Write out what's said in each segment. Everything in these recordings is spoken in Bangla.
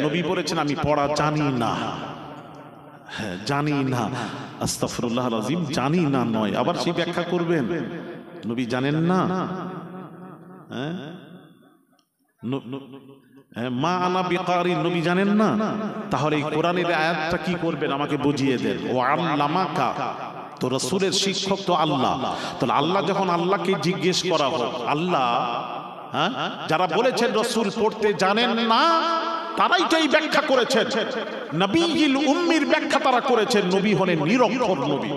নবী বলেছেন আমি পড়া জানি না। হ্যাঁ, জানি না, আস্তাগফিরুল্লাহ আল-আযীম, জানি না নয়, আবার সেই ব্যাখ্যা করবেন নবী জানেন না। হ্যাঁ, মা আনা বিকারি, নবী জানেন না। তাহলে এই কোরআনের আয়াতটা কি করবেন আমাকে বুঝিয়ে দেন। ও আল্লামাকা, তো রাসূলের শিক্ষক তো আল্লাহ। তাহলে আল্লাহ যখন আল্লাহকে জিজ্ঞেস করা হয়, আল্লাহ, হ্যাঁ, যারা বলেছেন রাসূল পড়তে জানেন না তারাই তো এই ব্যাখ্যা করেছেন। নবীল উম্মির ব্যাখ্যা তারা করেছেন, নবী হলেন নিরক্ষর নবী।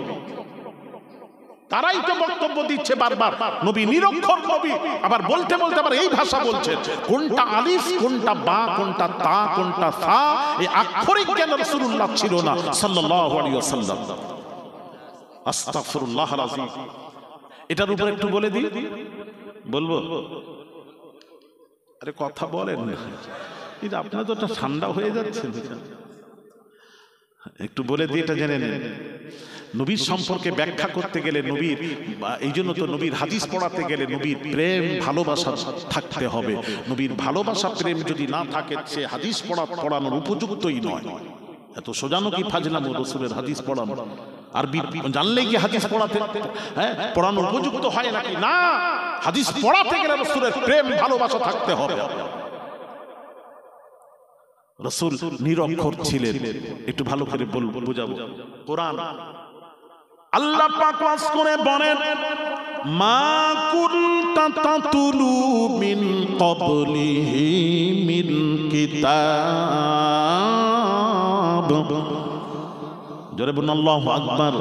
তারাই তো বক্তব্য দিচ্ছে বারবার নবী নিরক্ষর নবী, আবার বলতে বলতে আবার এই ভাষা বলছেন, কোনটা আলিফ, কোনটা বা, কোনটা তা, কোনটা সা, এই আক্ষরিক জ্ঞান রাসূলুল্লাহ ছিল না সাল্লাল্লাহু আলাইহি ওয়াসাল্লাম। আস্তাগফিরুল্লাহ আল-আযীম। এটার উপর একটু বলে দিই, বলবো? আরে কথা বলেন না, কিন্তু আপনারা তো ঠান্ডা হয়ে যাচ্ছেন। একটু বলে দিই, এটা জেনে নেন। নবীর সম্পর্কে ব্যাখ্যা করতে গেলে নবীর, এই জন্য তো নবীর হাদিস পড়াতে গেলে নবীর প্রেম ভালোবাসা থাকতে হবে। নবীর ভালোবাসা প্রেম যদি না থাকে সে হাদিস পড়ানোর উপযুক্তই নয়। এত সোজানো কি ফাজলামো রাসূলের হাদিস পড়ানো? আরবি জানলেই কি হাদিস পড়াতে, হ্যাঁ, পড়ানোর উপযুক্ত হয় নাকি? না, হাদিস পড়াতে গেলে রাসূলের প্রেম ভালোবাসা থাকতে হবে। রাসূল নিরক্ষর ছিলেন, একটু ভালো করে বুঝাবো। কোরআন আল্লাহ পাক ওয়াজ করে বলেন, মা কুনতা তাতুলু মিন ক্বাবলিহি মিন কিতাব, জোরে বলুন আল্লাহু আকবার।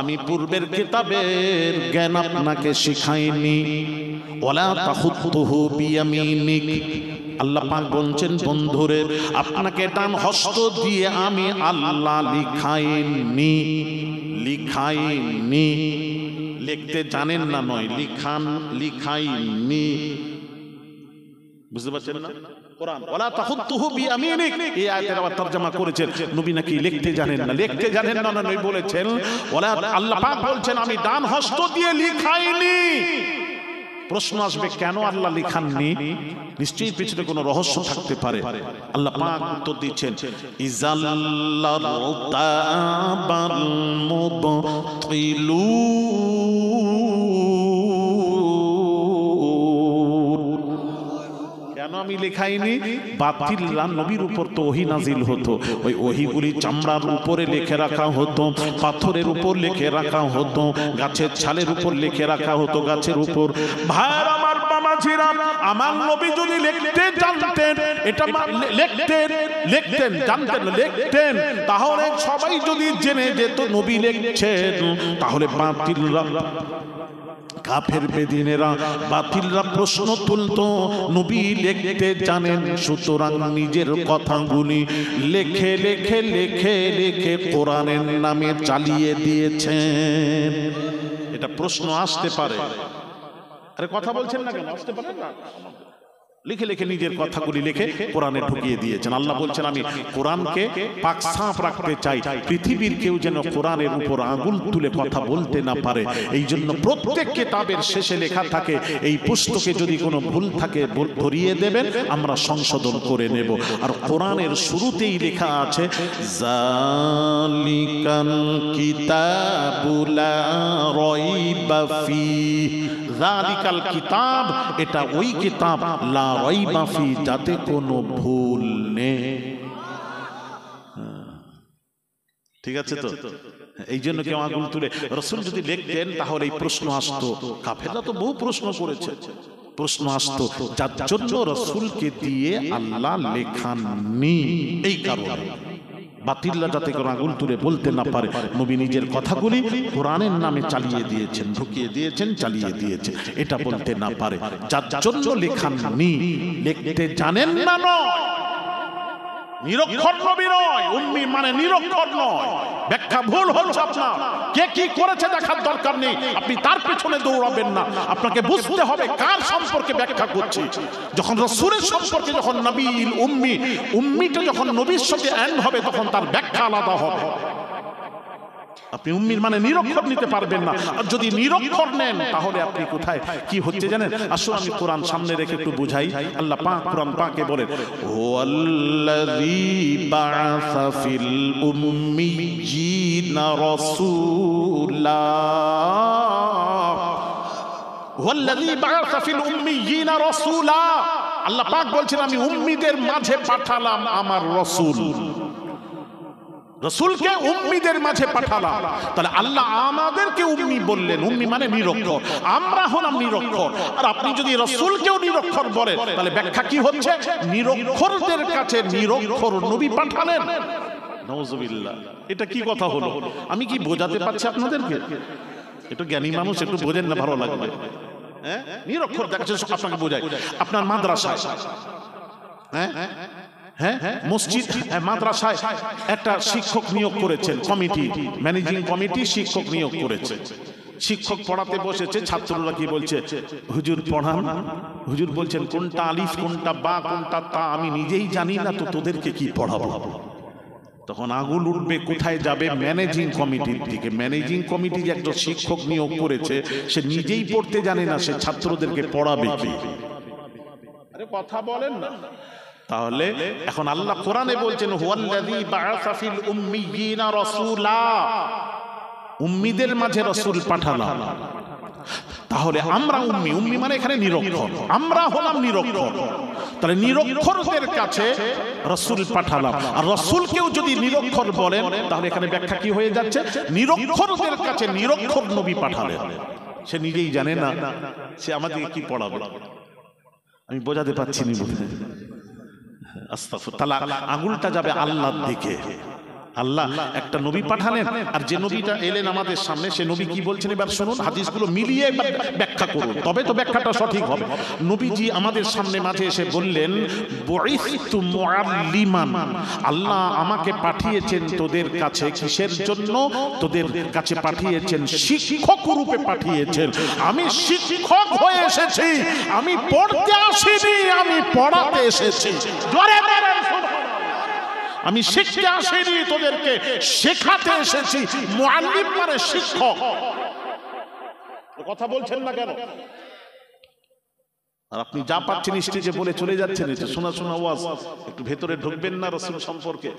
আমি পূর্বের কিতাবের জ্ঞান আপনাকে শিখাইনি। ওয়ালা তাখুতুহু বিয়ামিনিক, আল্লাহ পাক বলছেন বন্ধুরে আপনাকে ডান হস্ত দিয়ে আমি আল্লাহ লিখাইনি। লিখাইনি, লিখতে জানেন না নয়, লিখাইনি। বুঝতে পারছেন না? কোরআন ওয়ালা তাখুতুহু বিয়ামিনিক, এই আয়াতের আবার তরজমা করেছেন নবী নাকি লিখতে জানেন না। লিখতে জানেন না নবী বলেছেন, ওয়ালা, আল্লাহ পাক বলছেন আমি ডান হস্ত দিয়ে লিখাইনি। প্রশ্ন আসবে কেন আল্লাহ লিখাননি? নিশ্চয়ই পিছনে কোনো রহস্য থাকতে পারে। আল্লাহ পাক উত্তর দিচ্ছেন, ইজাল্লাতাবাল মুবতিলুন, কেন আমি লেখাইনি? বাতিলরা নবীর উপর তো ওহী নাজিল হতো, ওই ওহীগুলি চামড়ার উপরে লিখে রাখা হতো, পাথরের উপর লিখে রাখা হতো, গাছের ছালের উপর লিখে রাখা হতো, গাছের উপর। ভাই আমার বাবাজিরা, আমার নবী যদি লিখতে জানতেন, এটা লিখতেন জানতেন, লিখতেন, তাহলে সবাই যদি জেনে যেত নবী লিখছেন, তাহলে বাতিলরা, কাফের বেদিনেরা, বাতিলরা প্রশ্ন তুলতো নবী লিখতে জানেন, সুতরাং নিজের কথাগুলি লেখে লেখে লেখে লেখে কোরআনের নামে চালিয়ে দিয়েছেন। এটা প্রশ্ন আসতে পারে। আরে কথা বলছেন না কেন? আসতে পারে না? লিখে লিখে নিজের কথাগুলি লিখে কোরআনে ঢুকিয়ে দিয়েছেন। আল্লাহ বলছেন আমি কোরআনকে পাক সাফ রাখতে চাই, পৃথিবীর কেউ যেন কোরআনের উপর আঙুল তুলে কথা বলতে না পারে। এই জন্য প্রত্যেক কিতাবের শেষে লেখা থাকে, এই পুস্তকে যদি কোনো ভুল থাকে ধরিয়ে দেবেন, আমরা সংশোধন করে নেব। আর কোরআনের শুরুতেই লেখা আছে, জালিকাল কিতাবু লা রাইবা ফীহি, জালিকাল কিতাব, এটা ওই কিতাব, লা রাইবা ফি, যাতে কোনো ভুল নেই। ঠিক আছে তো? এই জন্য কেউ আঙুল তুলে, রাসূল যদি লিখতেন তাহলে এই প্রশ্ন আসতো। কাফেররা তো বহু প্রশ্ন করেছে, প্রশ্ন আসতো, যার জন্য রাসূলকে দিয়ে আল্লাহ লেখাননি। এই কারণে বাতিলরা যাতে করে আঙুল তুলে বলতে না পারে, নবী নিজের কথাগুলি কোরআনের নামে চালিয়ে দিয়েছেন, ঢুকিয়ে দিয়েছেন, চালিয়ে দিয়েছেন, এটা বলতে না পারে, যার জন্য লেখাননি। লিখতে জানেন না নয়, নিরক্ষর নবী নয়, উম্মি মানে নিরক্ষর নয়। ব্যাখ্যা ভুল হচ্ছে আপনার। কে কি করেছে দেখার দরকার নেই, আপনি তার পেছনে দৌড়াবেন না। আপনাকে বুঝতে হবে কার সম্পর্কে ব্যাখ্যা করছি। যখন রাসূলের সম্পর্কে, যখন নবীল উম্মি, উম্মিটা যখন নবীর সাথে এন্ড হবে, তখন তার ব্যাখ্যা আলাদা হবে। আপনি উম্মির মানে নিরক্ষর নিতে পারবেন না। আর যদি নিরক্ষর নেন তাহলে আপনি কোথায় কি হচ্ছে জানেন? আসলে আমি কোরআন সামনে রেখে একটু বুঝাই। আল্লাহ পাক কোরআন পাকে বলেন, হুয়াল্লাযী বা'আসা ফিল উম্মিয়িনা রাসূলা, হুয়াল্লাযী বা'আসা ফিল উম্মিয়িনা রাসূলা। আল্লাহ পাক বলছেন আমি উম্মিদের মাঝে পাঠালাম আমার রাসূল। রাসূলকে উম্মিদের মাঝে পাঠালাম। তাহলে আল্লাহ আমাদেরকে উম্মি বললেন, উম্মি মানে নিরক্ষর, আমরা হলাম নিরক্ষর। আর আপনি যদি রাসূলকেও নিরক্ষর বলেন তাহলে ব্যাখ্যা কি হচ্ছে? নিরক্ষরদের কাছে নিরক্ষর নবী পাঠালেন। নাউযুবিল্লাহ, এটা কি কথা হলো? আমি কি বোঝাতে পারছি আপনাদেরকে? একটু জ্ঞানী মানুষ একটু বোঝেন না, ভালো লাগবে। হ্যাঁ, নিরক্ষর দেখাচ্ছে আপনাকে বোঝায়। আপনার মাদ্রাসায়, হ্যাঁ হ্যাঁ মসজিদ মাদ্রাসায় একটা শিক্ষক নিয়োগ করেছেন, কমিটি, ম্যানেজিং কমিটি শিক্ষক নিয়োগ করেছে। শিক্ষক পড়াতে বসেছে, ছাত্ররা কি বলছে? হুজুর পড়ান। হুজুর বলছেন কোনটা আলিফ, কোনটা বা, কোনটা তা আমি নিজেই জানি না, তো তোদেরকে কি পড়াবো? তখন আগুন উঠবে, কোথায় যাবে? ম্যানেজিং কমিটির দিকে। ম্যানেজিং কমিটি যে একজন শিক্ষক নিয়োগ করেছে, সে নিজেই পড়তে জানে না, সে ছাত্রদেরকে পড়াবে কি? আরে কথা বলেন না। তাহলে এখন আল্লাহ কোরআনে বলছেন হুয়াল্লাযী বা'আসা ফিল উম্মিয়িনা রাসূলা, উম্মিদের মাঝে রাসূল পাঠালাম। তাহলে আমরা উম্মি, উম্মি মানে এখানে নিরক্ষর, আমরা হলাম নিরক্ষর। তাহলে নিরক্ষরদের কাছে রাসূল পাঠালাম। আর রাসূলকেও যদি নিরক্ষর বলেন তাহলে এখানে ব্যাখ্যা কি হয়ে যাচ্ছে? নিরক্ষরদের কাছে নিরক্ষর নবী পাঠালেন। সে নিজেই জানে না, সে আমাদেরকে কি পড়াবে। আমি বোঝাতে পারছি না বোধ হয়। আস্তাগফিরুল্লাহ। তাহলে আঙুলটা যাবে আল্লাহর দিকে। আল্লাহ একটা নবী পাঠালেন, আর যে নবীটা এলেন আমাদের সামনে, সে নবী কি বলছেন এবার শুনুন, হাদিসগুলো মিলিয়ে ব্যাখ্যা করুন, তবে তো ব্যাখ্যাটা সঠিক হবে। নবীজি আমাদের সামনে মাঝে এসে বললেন বুইসতু মুআল্লিমান, আল্লাহ আমাকে পাঠিয়েছেন তোদের কাছে কিসের জন্য? তোদের কাছে পাঠিয়েছেন শিক্ষক রূপে পাঠিয়েছেন। আমি শিক্ষক হয়ে এসেছি, আমি পড়তে আসিনি, আমি পড়াতে এসেছি। জোরে বলেন সুবহানাল্লাহ। আমি শিখতে আসিনি, তোদেরকে শেখাতে এসেছি। মুআল্লিম মানে শিক্ষক। কথা বলছেন না কেন? আর আপনি যা পাচ্ছেন স্টেজে বলে চলে যাচ্ছেন, এটা শোনা শোনা ওয়াজ। একটু ভেতরে ঢুকবেন না রাসূল সম্পর্কে?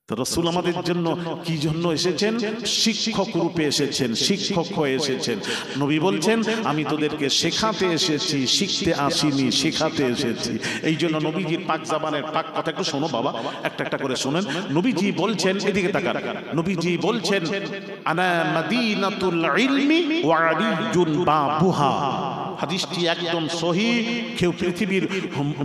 তো রাসূল আমাদের জন্য কি জন্য এসেছেন? শিক্ষক রূপে এসেছেন, শিক্ষক হয়ে এসেছেন। নবী বলছেন আমি তোদেরকে শেখাতে এসেছি, শিখতে আসিনি, শেখাতে এসেছি। এই জন্য নবীজির পাক জাবানের পাক কথা একটু শোনো বাবা, একটা একটা করে শোনেন। নবীজি বলছেন, এদিকে তাকান, নবীজি বলছেন আনা মাদিনাতুল ইলমি ওয়া আলিয়ুন বাবুহা। হাদিসটি একদম সহিহ, কেউ পৃথিবীর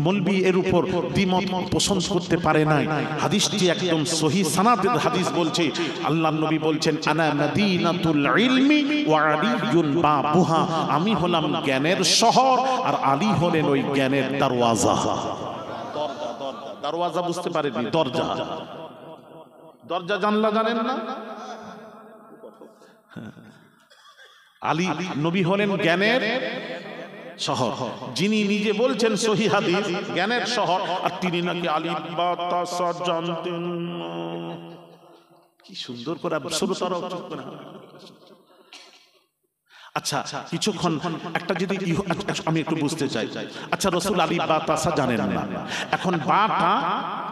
মৌলবি এর উপর দ্বিমত পোষণ করতে পারে নাই। হাদিসটি একদম সহিহ সানাদের হাদিস বলছে, আল্লাহর নবী বলছেন আনা মাদিনাতুল ইলমি ওয়া আলিয়ুন বাবুহা, আমি হলাম জ্ঞানের শহর আর আলী হলেন ওই জ্ঞানের দরওয়াজা। দরওয়াজা বুঝতে পারেননি? দরজা, দরজা জানলা জানেন না? আলী নবী হলেন জ্ঞানের শহর, যিনি নিজে বলছেন সহিহ হাদিস জ্ঞানের শহর, আর তিনি নাকি আলিফ বা তা সা জানতেন। কি সুন্দর করে শ্রোতারাও চুপ করে। আচ্ছা কিছুক্ষণ একটা যদি আমি একটু বুঝতে চাই, আচ্ছা রাসূল আলিফ বা তা সা জানেন না, এখন বাটা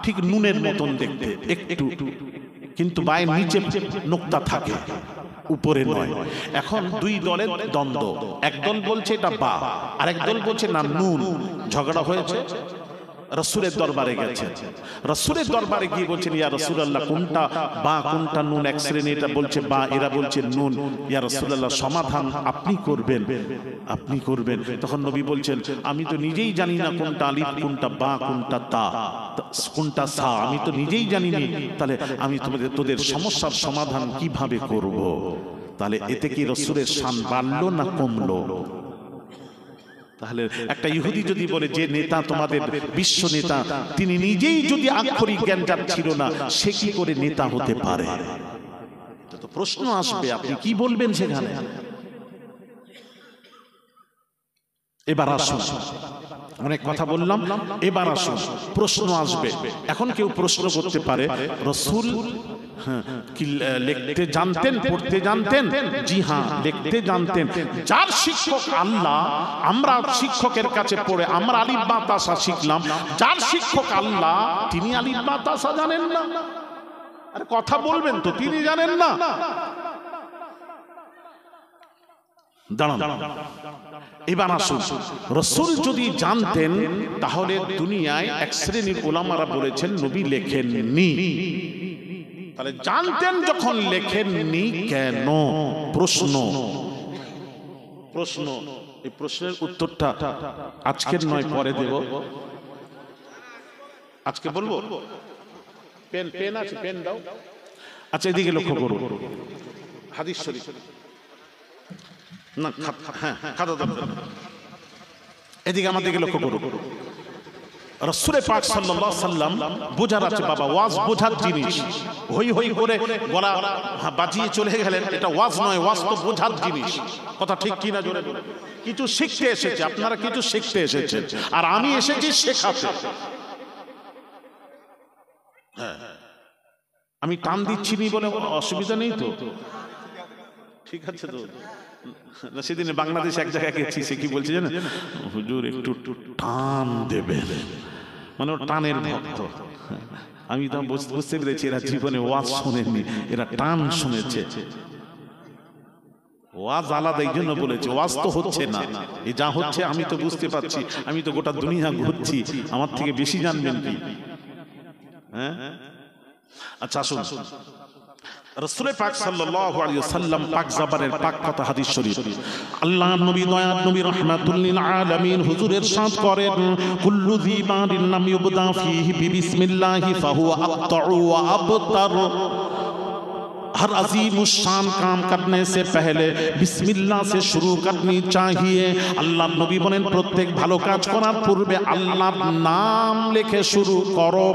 ঠিক নুনের মতন দেখতে একটু, কিন্তু বায়ের নিচে নোক্তা থাকে, উপরে নয়। এখন দুই দলের দ্বন্দ্ব, একদল বলছে এটা বা, আরেক দল বলছে না নুন। ঝগড়া হয়েছে, রাসূলের দরবারে গেছে। রাসূলের দরবারে গিয়ে বলছেন ইয়া রাসূলুল্লাহ কোনটা বা কোনটা নুন? এক শ্রেণী এটা বলছে বা, এরা বলছে নুন। ইয়া রাসূলুল্লাহ সমাধান আপনি করবেন, আপনি করবেন। তখন নবী বলছেন আমি তো নিজেই জানি না কোনটা আলিফ, কোনটা বা, কোনটা তা, কোনটা সা, আমি তো নিজেই জানি না। তাহলে আমি তোদের সমস্যার সমাধান কিভাবে করব? তাহলে এতে কি রাসূলের শান বাড়লো না কমলো? তাহলে একটা ইহুদি যদি বলে যে নেতা তোমাদের বিশ্ব নেতা, তিনি নিজেই যদি আক্ষরিক জ্ঞান যার ছিল না, সে কি করে নেতা হতে পারে? তো প্রশ্ন আসবে, আপনি কি বলবেন সেখানে? এবার আসুন অনেক কথা বললাম, এবার আসুন প্রশ্ন আসবে। এখন কেউ প্রশ্ন করতে পারে, রাসূল কি লিখতে জানতেন, পড়তে জানতেন? জি হ্যাঁ, লিখতে জানতেন। যার শিক্ষক আল্লাহ, আমরা শিক্ষকের কাছে পড়ে আমরা আলিফ বা তাসা শিখলাম, যার শিক্ষক আল্লাহ তিনি আলিফ বা তাসা জানেন না? আরে কথা বলবেন তো, তিনি জানেন না? দাঁড়ান, এবার আসুন, রাসূল যদি জানতেন তাহলে দুনিয়ায় এক শ্রেণীর উলামারা বলেছেন নবী লেখেননি। তাহলে জানতেন যখন লেখেননি কেন? প্রশ্ন, এই প্রশ্নের উত্তরটা আজকের নয় পরে দেব। আজকে বলবো? পেন আছে, পেন দাও। আচ্ছা এদিকে লক্ষ্য করো, হাদিস শরীফ না, খাতা দাও, এদিকে আমার দিকে লক্ষ্য করো। রাসূল পাক সাল্লাল্লাহু আলাইহি সাল্লাম বোঝার আছে বাবা, ওয়াজ বোঝার জিনিস। হই হই করে গলা বাজিয়ে চলে গেলেন, এটা ওয়াজ নয়, ওয়াজ তো বোঝার জিনিস। কথা ঠিক কিনা জোরে বলুন। কিছু শিখতে এসেছে, আপনারা কিছু শিখতে এসেছেন, আর আমি এসেছি শেখাতে। হ্যাঁ, আমি টান দিচ্ছি নি বলে অসুবিধা নেই তো? ঠিক আছে তো? সেদিন বাংলাদেশ এক জায়গায় গেছি, সে কি বলছে জানেন? হুজুর একটু টান দেবেন, মানে টানের ভক্ত। আমি তো বুঝতে পেরেছি এরা জীবনে ওয়াজ শোনেননি, এরা টান শুনেছে। ওয়াজ আলাদা, এই জন্য বলেছে ওয়াজ তো হচ্ছে না, এই যা হচ্ছে আমি তো বুঝতে পারছি, আমি তো গোটা দুনিয়া ঘুরছি, আমার থেকে বেশি জানবেন কি? হ্যাঁ, আচ্ছা আসুন, রাসূল পাক সাল্লাল্লাহু আলাইহি ওয়াসাল্লাম পাক জবানের পাক কথা হাদিস শরীফ, আল্লাহর নবী দয়ার নবী রাহমাতুল লিল আলামিন হুজুর ইরশাদ করেন, কুল্লু যিবারিন লাম ইউবদা ফীহি বিসমিল্লাহি ফাহুয়া আক্তাউ ওয়া আবতার। हर अजीम शान काम करने से पहले बिस्मिल्लाह से शुरू करनी चाहिए। अल्लाह नबी बोलेन प्रत्येक भालो काज करार पूर्वे आल्लाहर नाम लेखे शुरू करो,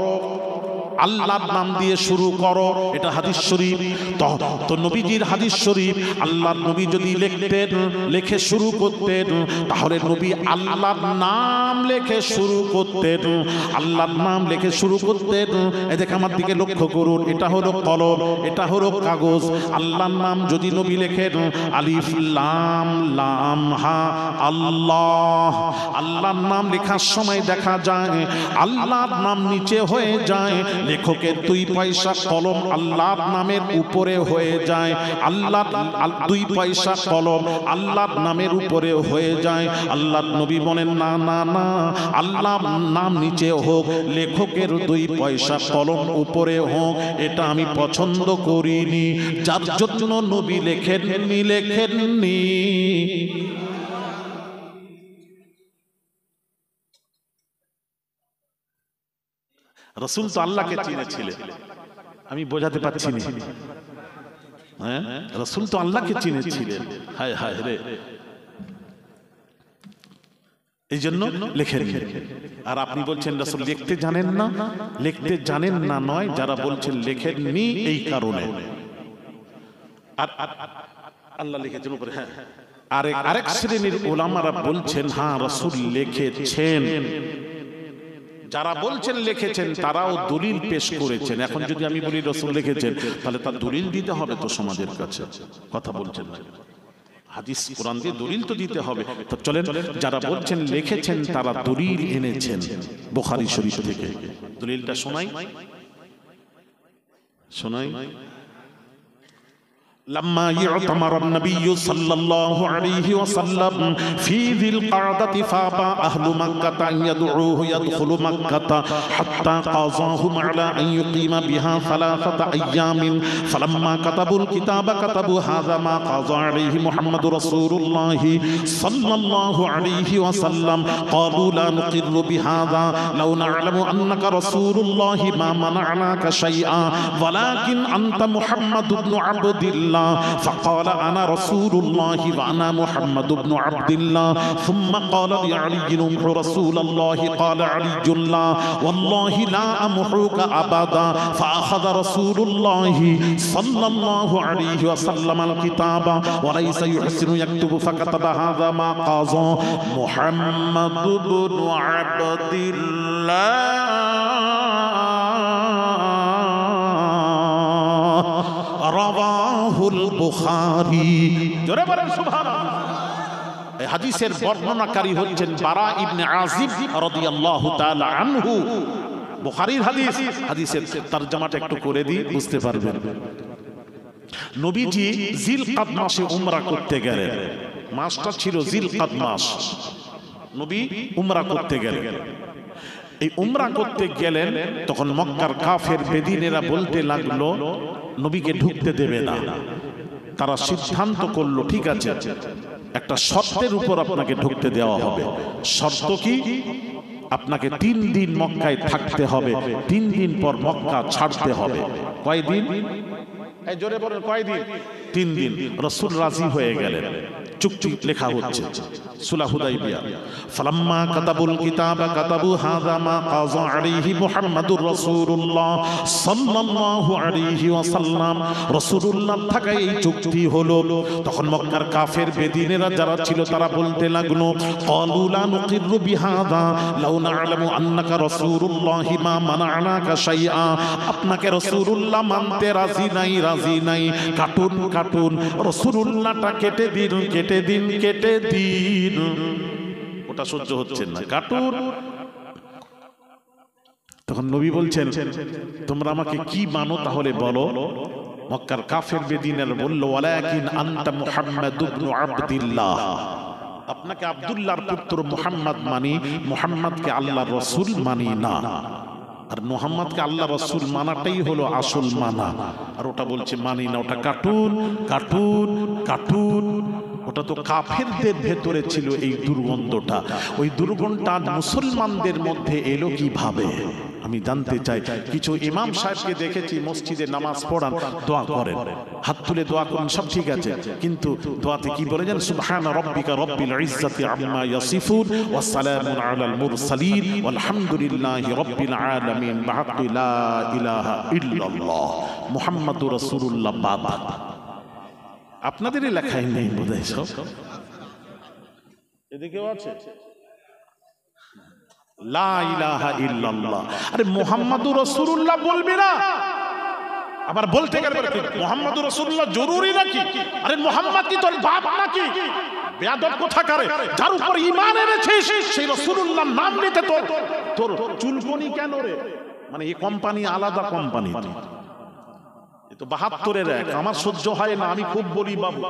আল্লাহর নাম দিয়ে শুরু করো। এটা হাদিস শরীফ। তো নবীজির হাদিস শরীফ, আল্লাহর নবী যদি লিখতেন, লেখে শুরু করতেন, তাহলে নবী আল্লাহর নাম লেখে শুরু করতেন, আল্লাহর নাম লেখে শুরু করতেন। এই দেখে আমার দিকে লক্ষ্য করুন, এটা হলো কলম, এটা হলো কাগজ। আল্লাহর নাম যদি নবী লেখেন, আলিফ লাম লাম হা আল্লাহ, আল্লাহর নাম লেখার সময় দেখা যায় আল্লাহর নাম নিচে হয়ে যায়, লেখকের 2 পয়সা কলম আল্লাহর নামের উপরে হয়ে যায়। আল্লাহ 2 পয়সা কলম আল্লাহর নামের উপরে হয়ে যায়। আল্লাহর নবী বলেন না না না, আল্লাহর নাম নিচে হোক, লেখকের 2 পয়সা কলম উপরে হোক, এটা আমি পছন্দ করিনি। যার জন্য নবী লেখেননি। রাসূল তো আল্লাহকে চিনেছিলেন, আমি বোঝাতে পারছি না। হ্যাঁ, রাসূল তো আল্লাহকে চিনেছিলেন। হায় হায় রে, এই জন্য লেখেন। আর আপনি বলছেন রাসূল লিখতে জানেন না। লিখতে জানেন না নয়, যারা বলছেন লেখেননি এই কারণে। আর আল্লাহ লিখেছেন উপরে। হ্যাঁ, আরেক শ্রেণীর উলামারা বলছেন হ্যাঁ রাসূল লিখেছেন। যারা বলছেন লিখেছেন তারাও দলিল পেশ করেছেন। এখন যদি আমি বলি রাসূল লিখেছেন, তাহলে তার দলিল দিতে হবে তো সমাজের কাছে। কথা বলছেন না, হাদিস কোরআন দিয়ে দলিল তো দিতে হবে। তো চলেন, যারা বলছেন লিখেছেন তারা দলিল এনেছেন বুখারী শরীফ থেকে। দলিলটা শোনাই। لما يعتمر النبي صلى الله عليه وسلم في ذي القعدة فابى أهل مكة أن يدعوه يدخل مكة حتى قاضاهم على أن يقيم بها 3 أيام فلما كتبوا الكتاب كتبوا هذا ما قضى عليه محمد رسول الله صلى الله عليه وسلم قالوا لا نقر بهذا لو نعلم أنك رسول الله ما منعناك شيئا ولكن أنت محمد بن عبد الله الله فقال أنا رسول الله وأنا محمد بن عبد الله ثم قال لعلي امحو رسول الله قال علي لا والله لا أمحوك أبدا فأخذ رسول الله صلى الله عليه وسلم الكتاب وليس يحسن يكتب فكتب هذا ما قضى محمد بن عبد الله رواه البخاري জোরে বলেন সুবহানাল্লাহ। এই হাদিসের বর্ণনাকারী হচ্ছেন বারা ইবনে আযিব রাদিয়াল্লাহু তাআলা আনহু। বুখারীর হাদিস। হাদিসের তরজমাটা একটু করে দিই, বুঝতে পারবেন। নবীজি জিলকাদ মাসে উমরা করতে গেলেন। মাসটা ছিল জিলকাদ মাস। নবী উমরা করতে গেলেন। এই উমরা করতে গেলেন, তখন মক্কার কাফের বেদিনেরা বলতে লাগলো নবীকে ঢুকতে দেবে না। তারা সিদ্ধান্ত করলো ঠিক আছে, একটা শর্তের উপর আপনাকে ঢুকতে দেওয়া হবে। শর্ত কি? আপনাকে 3 দিন মক্কায় থাকতে হবে, 3 দিন পর মক্কা ছাড়তে হবে। কয়দিন? এই জোরে বলেন কয়দিন? 3 দিন। রাসূল রাজি হয়ে গেলেন। চুক্তি লেখা হচ্ছে সুলাহ হুদাইবিয়া। ফালাম্মা কাতাবুল কিতাবা কাতাবু হাযা মা কাযা আলাইহি মুহাম্মাদুর রাসূলুল্লাহ সাল্লাল্লাহু আলাইহি ওয়াসাল্লাম। রাসূলুল্লাহ থাকায় এই চুক্তি হলো। তখন মক্কার কাফের বেদিনেরা যারা ছিল তারা বলতে লাগলো ক্বালু লা নুকিরু বিহাযা লাউ না'লামু আন্নাকা রাসূলুল্লাহি মা মানা'নাকা শাইআ। আপনাকে রাসূলুল্লাহ মানতে রাজি নাই, রাজি নাই। কাটুন কাটুন, রাসূলুল্লাহটা কেটে দিন, কেটে দিন, কেটে দিন। ওটা সহ্য হচ্ছে না, কাটুন। তখন নবী বলছেন তোমরা আমাকে কি মানো তাহলে বলো। মক্কার কাফের বেদিনের বলল ওয়ালাকিন আনতা মুহাম্মাদ ইবনে আব্দুল্লাহ। আপনাকে আব্দুল্লাহর পুত্র মুহাম্মদ মানি, মুহাম্মদকে আল্লাহর রাসূল মানি না। আর মুহাম্মদকে আল্লাহ রাসূল মানাটাই হলো আসল মানা। আর ওটা বলছে মানি না, ওটা কাটুন কাটুন কাটুন। ওটা তো কাফেরদের ভেতরে ছিল এই দুর্গন্ধটা। ওই দুর্গন্ধটা মুসলমানদের মধ্যে এলো কিভাবে আমি জানতে চাই। কিছু ইমাম সাহেবকে দেখেছি মসজিদে নামাজ পড়ান, দোয়া করেন, হাত তুলে দোয়া করেন, সব ঠিক আছে, কিন্তু দোয়াতে কি বলে জানেন? সুবহানা রাব্বিকা রাব্বিল ইজ্জাতি আম্মা ইয়াসিফুন ওয়া সালামুন আলাল মুরসালিন ওয়ালহামদুলিল্লাহি রাব্বিল আলামিন বিহাক্কি লা ইলাহা ইল্লাল্লাহ মুহাম্মাদুর রাসূলুল্লাহ। বাবা আপনাদের লেখাই নেই বোধহয় সব, এদিকেও আছে লা ইলাহা ইল্লাল্লাহ। আরে মুহাম্মাদুর রাসূলুল্লাহ বলবি না? আবার বলতে গেলে মুহাম্মাদুর রাসূলুল্লাহ জরুরি নাকি? আরে মুহাম্মদ কি তোর বাপ নাকি? বেয়াদব কোথাকারে, যার উপর ঈমান এনেছিস সেই রাসূলুল্লাহর নাম নিতে তোর চুলকনি কেন রে? মানে এই কোম্পানি আলাদা কোম্পানি, তো 72-এর এক। আমার সহ্য হয় না, আমি খুব বলি বাবু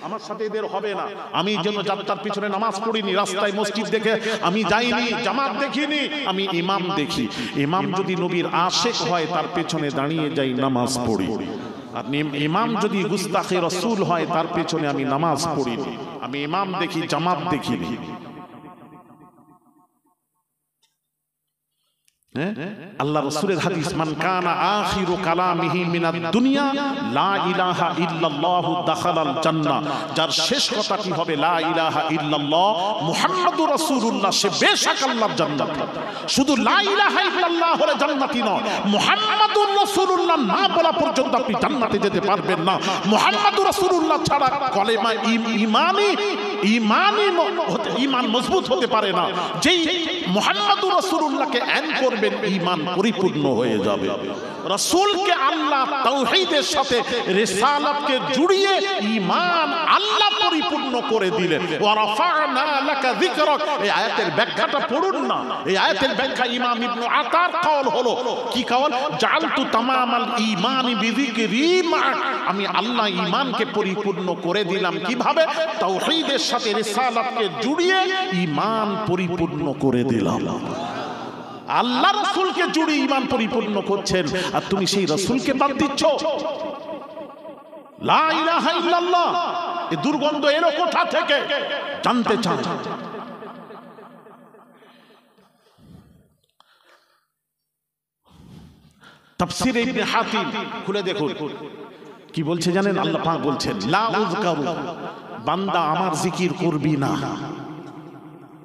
আমার সাথে এদের হবে না। আমি যেন যাত্রার পিছনে নামাজ পড়িনি, রাস্তায় মসজিদ দেখে আমি যাইনি, জামাত দেখিনি, আমি ইমাম দেখি। ইমাম যদি নবীর আশিক হয় তার পেছনে দাঁড়িয়ে যাই, নামাজ পড়ি। আর ইমাম যদি গুস্তাখে রাসূল হয় তার পেছনে আমি নামাজ পড়িনি, আমি ইমাম দেখি, জামাত দেখিনি। আল্লাহ রাসূলের হাদিস মান কানা আখিরু কালামিহি মিনাদ দুনিয়া লা ইলাহা ইল্লাল্লাহু দাখালাল জান্নাহ। যার শেষ কথাটি হবে লা ইলাহা ইল্লাল্লাহ মুহাম্মাদুর রাসূলুল্লাহ, সে বেশক আল্লাহর জান্নাত। শুধু লা ইলাহা ইল্লাল্লাহ হলে জান্নাতি নয়, মুহাম্মাদুর রাসূলুল্লাহ না বলা পর্যন্ত আপনি জান্নাতে যেতে পারবেন না। মুহাম্মাদুর রাসূলুল্লাহ ছাড়া কলেমা ঈমান মজবুত হতে পারে না। যেই মুহাম্মাদুর রাসূলুল্লাহকে আন করবেন ঈমান পরিপূর্ণ হয়ে যাবে। রাসূলকে আল্লাহ তাওহীদের সাথে রিসালাতকে জুড়িয়ে ঈমান আল্লাহ পরিপূর্ণ করে দিলেন। ওয়া রাফা'না লাকা যিকরাক। এই আয়াতের ব্যাখ্যাটা পড়ুন না। এই আয়াতের ব্যাখ্যা ইমাম ইবনে আতার কওল হলো, কি কওল? জাআলতু তামামাল ঈমানি বিযিকরি মা'আক। আমি আল্লাহ ঈমানকে পরিপূর্ণ করে দিলাম কিভাবে? তাওহীদের সাথে রিসালাতকে জুড়িয়ে ঈমান পরিপূর্ণ করে দিলাম। আল্লাহ রাসূলকে জুড়ে ঈমান পরিপূর্ণ করছেন, আর তুমি সেই রাসূলকে বাদ দিচ্ছ। লা ইলাহা ইল্লাল্লাহ, এই দুর্গন্ধ এলো কোথা থেকে জানতে চান? তাফসীর ইবনে হাতিম খুলে দেখুন। কি বলছে জানেন? আল্লাহ পাক বলছেন লা উযকারু, বান্দা আমার জিকির করবি না।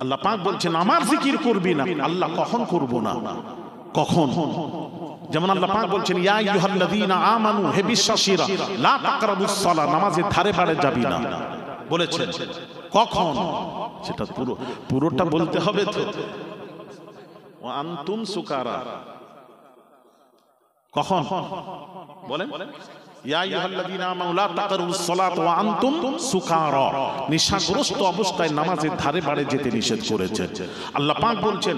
আল্লাহ পাক বলছেন আমার জিকির করবি না। আল্লাহ কখন করব না? কখন? যেমন আল্লাহ পাক বলছেন ইয়া আইয়ুহাল্লাযীনা আমানু, হে বিশ্বাসীরা, লা তাকরাবুস সালাহ, নামাজের ধারে ধারে যাবি না বলেছেন। কখন? সেটা পুরোটা বলতে হবে তো। ওয়া আনতুম সুকারা, কখন বলেন? ইয়া আইয়ুহাল্লাযীনা আমানু লা তাকরাবুস সালাত ওয়া আনতুম সুকারা, নেশাগ্রস্ত অবস্থায় নামাজের ধারে বাড়ে যেতে নিষেধ করেছেন। আল্লাহ পাক বলছেন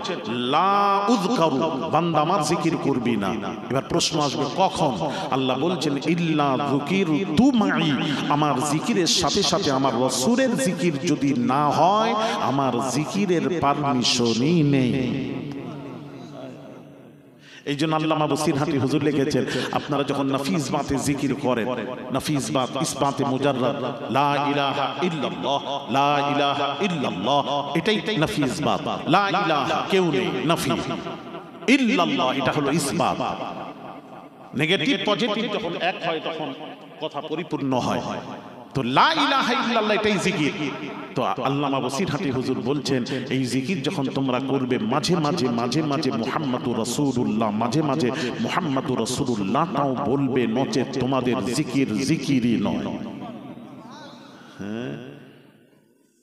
লা উযকারু, বান্দা আমার জিকির করবি না। এবার প্রশ্ন আসবে কখন? আল্লাহ বলছেন ইল্লা যুকিরতু মাই, আমার জিকিরের সাথে সাথে আমার রাসূলের জিকির যদি না হয়, আমার জিকিরের পারমিশনই নেই। এই জন্য আল্লামা বসিরহাটি হুজুর লিখেছেন, আপনারা যখন নাফিস বাতে জিকির করেন, নাফিস বাত ইসবাতে মুজাররাদ, লা ইলাহা ইল্লাল্লাহ, লা ইলাহা ইল্লাল্লাহ, এটাই নাফিস বাত। লা ইলাহা, কেউ নেই, নাফি। ইল্লাল্লাহ, এটা হলো ইসবাত। নেগেটিভ পজিটিভ যখন এক হয় তখন কথা পরিপূর্ণ হয়। তো লা ইলাহা ইল্লাল্লাহ এটাই জিকির। তো আল্লামা বসিরহাটি হুজুর বলছেন এই জিকির যখন তোমরা করবে, মাঝে মাঝে মাঝে মাঝে মুহাম্মাদুর রাসূলুল্লাহ, মাঝে মাঝে মুহাম্মাদুর রাসূলুল্লাহটাও বলবে, নচেত তোমাদের জিকির জিকিরই নয়। হ্যাঁ,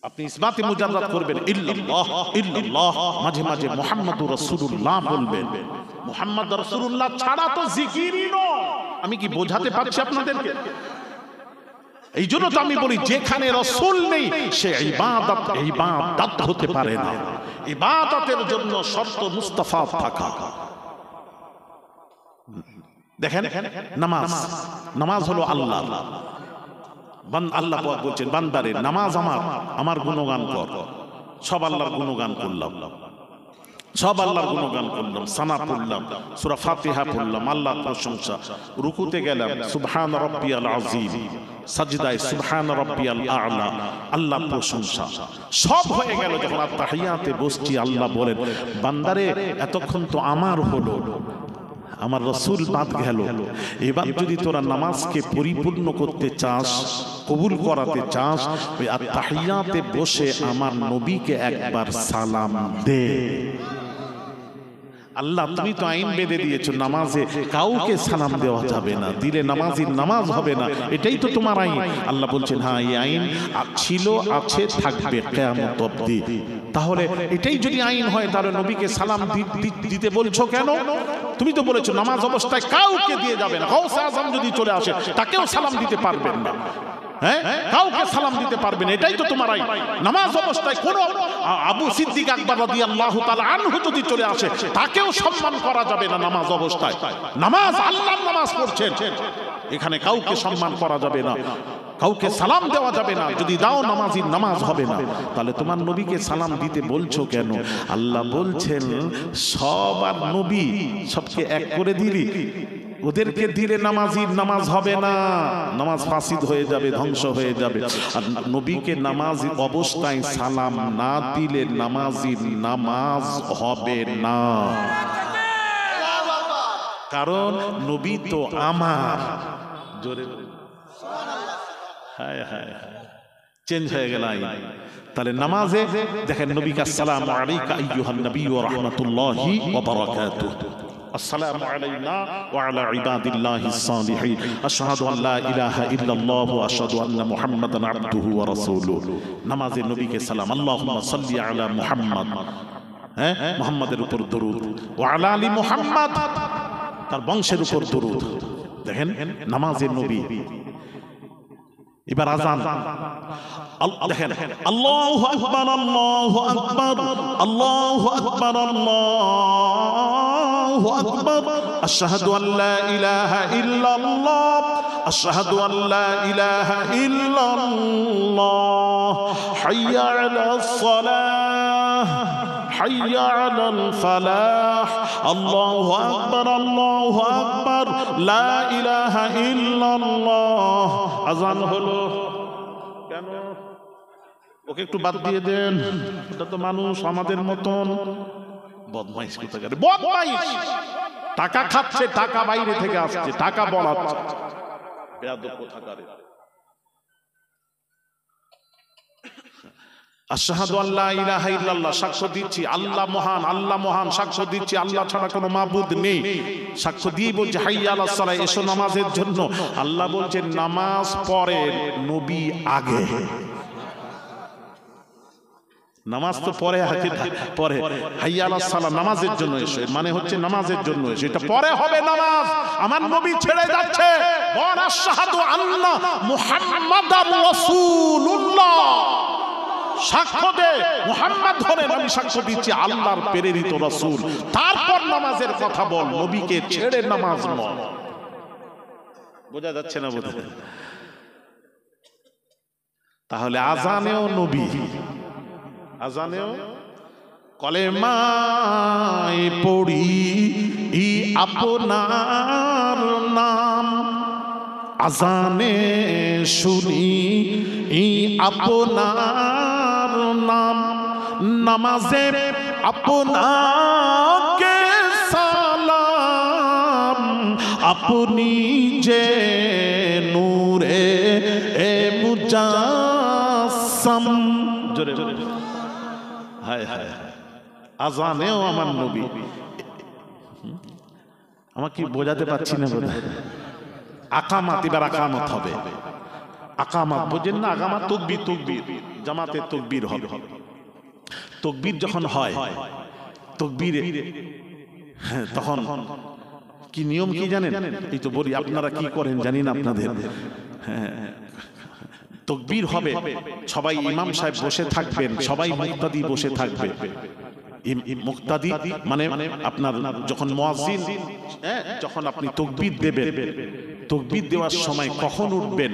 আপনি ইসবাতে মুজাররাদ করবেন ইল্লাল্লাহ ইল্লাল্লাহ, মাঝে মাঝে মুহাম্মাদুর রাসূলুল্লাহ বলবেন। মুহাম্মদ রাসূলুল্লাহ ছাড়া তো জিকিরই নয়। আমি কি বোঝাতে পারছি আপনাদেরকে? এই জন্য তো আমি বলি যেখানে রাসূল নেই সে ইবাদত হতে পারে না। ইবাদতের জন্য শর্ত মুস্তাফা থাকা। দেখেন নামাজ, নামাজ হলো আল্লাহ। আল্লাহ বলছেন বান্দারে নামাজ আমার গুণগান কর। সব আল্লাহর গুণগান করলাম, সব আল্লাহর গুণগান করলাম, সানা পড়লাম, সূরা ফাতিহা পড়লাম, আল্লাহর প্রশংসা। রুকুতে গেলাম সুবহান রাব্বিয়াল আযীম, সাজদায় সুবহান রাব্বিয়াল আ'লা, আল্লাহর প্রশংসা। সব হয়ে গেল যখন তাহিয়াতে বসছি, আল্লাহ বলেন বান্দারে এতক্ষণ তো আমার হলো, আমার রাসূল বাদ গেল। এবার যদি তোরা নামাজকে পরিপূর্ণ করতে চাস, কবুল করাতে চাস, ওই তাহিয়াতে বসে আমার নবীকে একবার সালাম দে। আল্লাহ তুমি তো আইন বেঁধে দিয়েছো, নামাজে কাউকে সালাম দেওয়া যাবে না, দিলে নামাজির নামাজ হবে না, এটাই তো তোমার আইন। আল্লাহ বলছেন হ্যাঁ, এই আইন ছিল, আছে, থাকবে কিয়ামত অবধি। তাহলে এটাই যদি আইন হয়, তাহলে নবীকে সালাম দিতে বলছো কেন? তুমি তো বলেছো নামাজ অবস্থায় কাউকে দিয়ে যাবে না। গাউসে আজম যদি চলে আসে তাকেও সালাম দিতে পারবেন না। হ্যাঁ, কাউকে সালাম দিতে পারবেন, এটাই তো তোমার আইন। নামাজ অবস্থায় কোন আবু সিদ্দিক আকবর রাদিয়াল্লাহু তাআলা আনহু যদি চলে আসে তাকেও সম্মান করা যাবে না নামাজ অবস্থায়। নামাজ আল্লাহর নামাজ পড়ছেন, এখানে কাউকে সম্মান করা যাবে না, কাউকে সালাম দেওয়া যাবে না। যদি দাও নামাজির নামাজ হবে না। তাহলে তোমার নবীকে সালাম দিতে বলছো কেন? আল্লাহ বলছেন সব আর নবী সবকে এক করে দিলি, ওদেরকে দিলে নামাজির নামাজ হবে না, নামাজ ফাসিদ হয়ে যাবে, ধ্বংস হয়ে যাবে। আর নবীকে নামাজি অবস্থায় সালাম না দিলে নামাজির নামাজ হবে না, কারণ নবী তো আমার। জোরে হায় হায় চেঞ্জ হয়ে গেল আইন। তাহলে নামাজে দেখেন নবীকে আসসালামু আলাইকা আইয়ুহান নবী ওয়া রাহমাতুল্লাহি ওয়া বারাকাতুহু, السلام علينا وعلى عباد الله الصالحين أشهد أن لا إله إلا الله وأشهد أن محمدا عبده ورسوله نماز النبي کے سلام اللهم صل على محمد মুহাম্মাদের উপর দরুদ وعلى آل محمد তার বংশের উপর দরুদ। দেখেন নামাজের নবী। এবার আযান দেখেন আল্লাহু আকবার আল্লাহু আকবার আল্লাহু আকবার আল্লাহু আকবার আশহাদু আল্লা ইলাহা ইল্লাল্লাহ আশহাদু আল্লা ইলাহা ইল্লাল্লাহ হাইয়া আলাস সালাহ হাইয়া আলাল ফালাহ আল্লাহু আকবার লা ইলাহা ইল্লাল্লাহ। আযান হলো কেন? ওকে একটু বাদ দিয়ে দেন, এটা তো মানুষ আমাদের মতন। বদমাইশ কোথাকার বদমাইশ, টাকা খাচ্ছে, টাকা বাইরে থেকে আসছে, টাকা বলাচ্ছে, বেয়াদব কোথাকারে। আশহাদু আল্লা ইলাহা ইল্লাল্লাহ, সাক্ষ্য দিচ্ছি আল্লাহ মহান, আল্লাহ মহান, সাক্ষ্য দিচ্ছি আল্লাহ ছাড়া কোনো মাবুদ নেই। সাক্ষ্য দিয়ে বলছে হাইয়া আলাস সালাহ, এসো নামাজের জন্য। আল্লাহ বলছেন নামাজ পরে, নবী আগে। নামাজ তো পরে আগে, পরে হাইয়া আলাস সালাহ, নামাজের জন্য এসো, মানে হচ্ছে নামাজের জন্য এসো, এটা পরে হবে নামাজ। আমার নবী ছেড়ে যাচ্ছে, বল আশহাদু আন্না মুহাম্মাদার রাসূলুল্লাহ, সাক্ষ্য দে মুহাম্মদ হলেন, আমি সাক্ষ্য দিচ্ছি আল্লাহর প্রেরিত রাসূল। তারপর নামাজের কথা বল, নবীকে ছেড়ে নামাজ নয়। বোঝা যাচ্ছে না বোধ? তাহলে আজানেও নবী, আজানেও কলেমায় পড়ি আপনার নাম, আজানে শুনি আপনার নাম, নামাজে আপনাকে সালাম, আপনি যে নূরে মুজাসসাম। জোরে হায় হায়, আজানেও আমার নবী। আমাকে বোঝাতে পারছি না বোধ হয়। আকামাত, এবার আকামত হবে। আকামাত বোঝেন না? আকামাত তাকবীর, তাকবীর জামাতে তাকবীর হবে। তাকবীর যখন হয়, তাকবীরে তখন কি নিয়ম কি জানেন? এই তো বলি, আপনারা কি করেন জানি না আপনাদের। হ্যাঁ, তাকবীর হবে, সবাই ইমাম সাহেব বসে থাকবেন, সবাই মুক্তাদি বসে থাকবে। মুক্তাদি মানে আপনার যখন মুয়াজ্জিন, যখন আপনি তাকবীর দেবেন, তাকবীর দেওয়ার সময় কখন উঠবেন?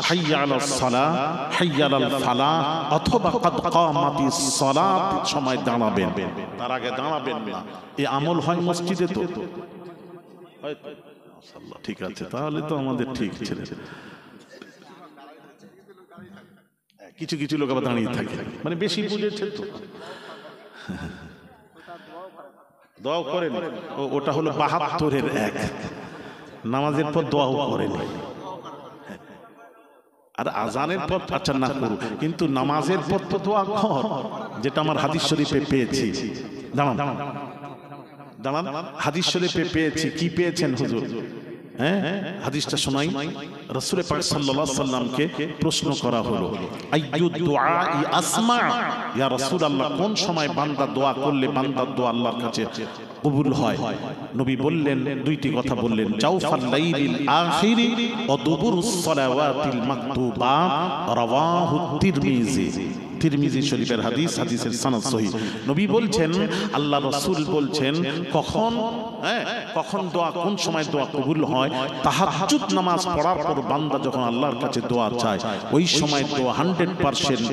হাইয়া আলাস সালাহ, হাইয়া আলাল ফালাহ, অথবা কাদ কামাতিস সালাত সময় দাঁড়াবেন। তার আগে দাঁড়াবেন না। এই আমল হয় মসজিদে তো? ঠিক আছে, তাহলে তো আমাদের ঠিক ছিল। কিছু কিছু লোক আবার দাঁড়িয়ে থাকে, মানে বেশি বুঝেছে তো, দোয়াও করেন। ওটা হলো ৭২-এর ১, নামাজের পর দোয়াও করেন। আর আজানের পর আচ্ছা না করুন, কিন্তু নামাজের পর তো দোয়া কর, যেটা আমার হাদিস শরীফে পেয়েছি। দাঁড়ান দাঁড়ান, হাদিস শরীফে পেয়েছি। কি পেয়েছেন হুজুর? হ্যাঁ, হাদিসটা শোনাই। রাসূল পাক সাল্লাল্লাহু আলাইহি সাল্লামকে প্রশ্ন করা হলো, আইয়ুদ দুআই আসমা, ইয়া রাসূলুল্লাহ, কোন সময় বান্দা দোয়া করলে বান্দার দোয়া আল্লাহর কাছে কবুল হয়? নবী বললেন, দুইটি কথা বললেন, জাওফাল লাইলিল আখিরি ওয়া দুবুরুস সালাওয়াতিল মাকতুবা, রাওয়াহু তিরমিজি। তিরমিজি শরীফের হাদিস, হাদিসের সনদ সহিহ। নবী বলছেন, আল্লাহ রাসূল বলছেন, কখন কখন দোয়া, কোন সময় দোয়া কবুল হয়? তাহাজ্জুদ নামাজ পড়ার পর বান্দা যখন আল্লাহর কাছে দোয়া চায়, ওই সময় দোয়া 100%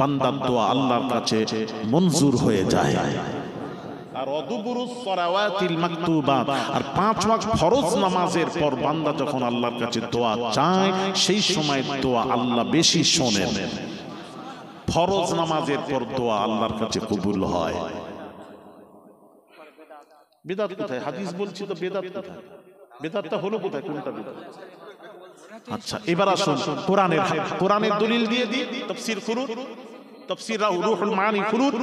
বান্দার দোয়া আল্লাহর কাছে মঞ্জুর হয়ে যায়। আর অদুবুরুস সালাওয়াতিল মাকতুবাত, আর 5 ওয়াক্ত ফরজ নামাজের পর বান্দা যখন আল্লাহর কাছে দোয়া চায়, সেই সময় দোয়া আল্লাহ বেশি শোনেন। ফরজ নামাজের পর দোয়া আল্লাহর কাছে কবুল হয়। বিদআত কোথায়? হাদিস বলছি তো, বিদআত কোথায়? বিদআতটা হলো কোথায়? কোনটা বিদআত? আচ্ছা, এবার আসুন কোরআনের দলিল দিয়ে দিই, তাফসীর করুন। তাফসীর রুহুল মানি খুলুন।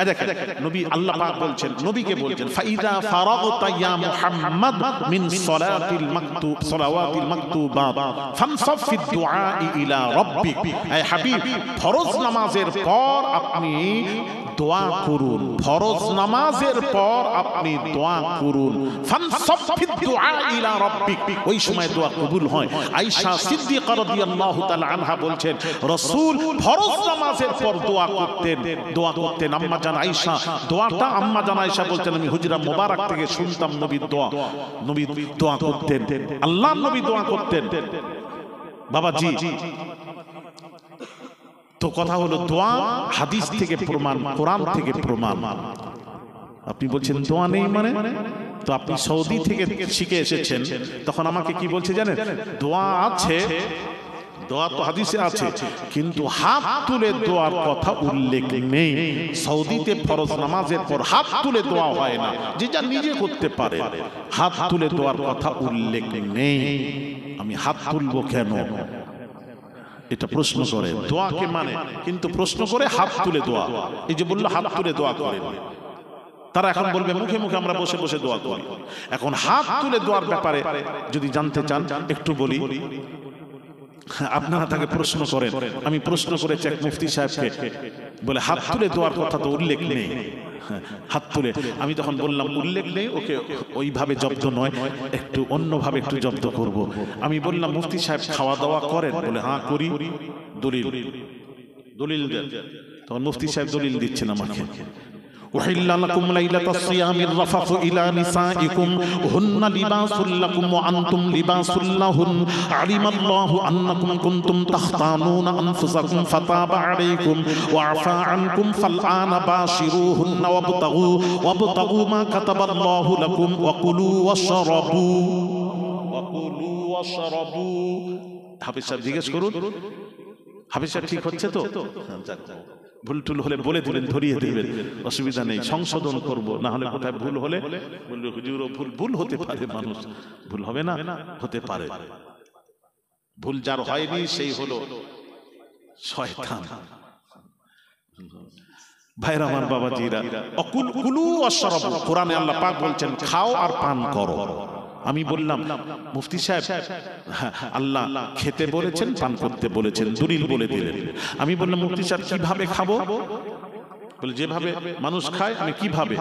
দেখেন, নবী আল্লাহ পাক বলছেন, নবীকে বলছেন, ফাইদা ফারাগতা ইয়া মুহাম্মদ মিন সালাতিল মাকতুব সালাওয়াতিল মাকতুবাত ফানসাব ফিদ দুআ ইলা রাব্বিক। হে হাবিব, ফরজ নামাজের পর আপনি দোয়া করুন, ফরজ নামাজের পর আপনি দোয়া করুন। ফানসাব ফিদ দুআ ইলা রাব্বিক, ওই সময় দোয়া কবুল হয়। আয়েশা সিদ্দিকা রাদিয়াল্লাহু তাআলা আনহা বলছেন, রাসূল ফরজ নামাজের পর দোয়া করতেন। আম্মা জান আয়েশা, দোয়াটা আম্মা জান আয়েশা বলতেন, আমি হুজরা মুবারক থেকে শুনতাম নবীর দোয়া। নবী দোয়া করতেন, আল্লাহর নবী দোয়া করতেন। বাবাজি, তো কথা হলো, দোয়া হাদিস থেকে প্রমাণ, কোরআন থেকে প্রমাণ। আপনি বলছেন দোয়া নেই মানে? তো আপনি সৌদি থেকে শিখে এসেছেন, তখন আমাকে কি বলছে জানেন? দোয়া আছে, দোয়া তো হাদিসে আছে, কিন্তু হাত তুলে দোয়ার কথা উল্লেখ নেই। সৌদিতে ফরজ নামাজের পর হাত তুলে দোয়া হয় না, যে যা নিজে করতে পারে। হাত তুলে দোয়ার কথা উল্লেখ নেই। আমি হাত তুলবো কেন, এটা প্রশ্ন করে। দোয়াকে মানে, কিন্তু প্রশ্ন করে হাত তুলে দোয়া। এই যে বললো হাত তুলে দোয়া করে, তারা এখন বলবে মুখে মুখে আমরা বসে বসে দোয়া করি। এখন হাত তুলে দোয়ার ব্যাপারে যদি জানতে চান একটু বলি। আপনারা তাকে প্রশ্ন করেন, আমি প্রশ্ন করেছি এক মুফতি সাহেবকে, বলে হাত তুলে দোয়ার কথা তো উল্লেখ নেই। হাত তুলে, আমি তখন বললাম উল্লেখ নেই, ওকে ওইভাবে জব্দ নয়, একটু অন্যভাবে একটু জব্দ করব। আমি বললাম মুফতি সাহেব খাওয়া দাওয়া করেন? বলে হ্যাঁ করি। দলিল দলিল দেন। তখন মুফতি সাহেব দলিল দিচ্ছেন আমাকে। أحل لكم ليلة الصيام الرفث إلى نسائكم هن لباس لكم وأنتم لباس لهن علم الله أنكم كنتم تختانون أنفسكم فتاب عليكم وعفى عنكم فالآن باشروهن وابتغوا ما كتب الله لكم وكلوا واشربوا হাফিজ সাহেব জিজ্ঞেস করুন, হাফিজ সাহেব ঠিক হচ্ছে তো? ভুল টুল হলে বলে দিবেন, ধরিয়ে দিবেন, অসুবিধা নেই, সংশোধন করব। না হলে কোথায় ভুল হলে বললে হুজুরও ভুল হতে পারে, মানুষ ভুল হবে না, হতে পারে। ভুল যার হয়নি সেই হলো শয়তান। ভাইরা আমার, বাবাজিরা, কুলু ওয়াশরাবু, কোরআনে আল্লাহ পাক বলছেন খাও আর পান করো। আমি বললাম মুফতি সাহেব আল্লাহ খেতে বলেছেন, পান করতে বলেছেন, দলিল বলে দিলেন। আমি বললাম মুফতি সাহেব কিভাবে খাবো? বলে যেভাবে মানুষ খায়। আমি কিভাবে?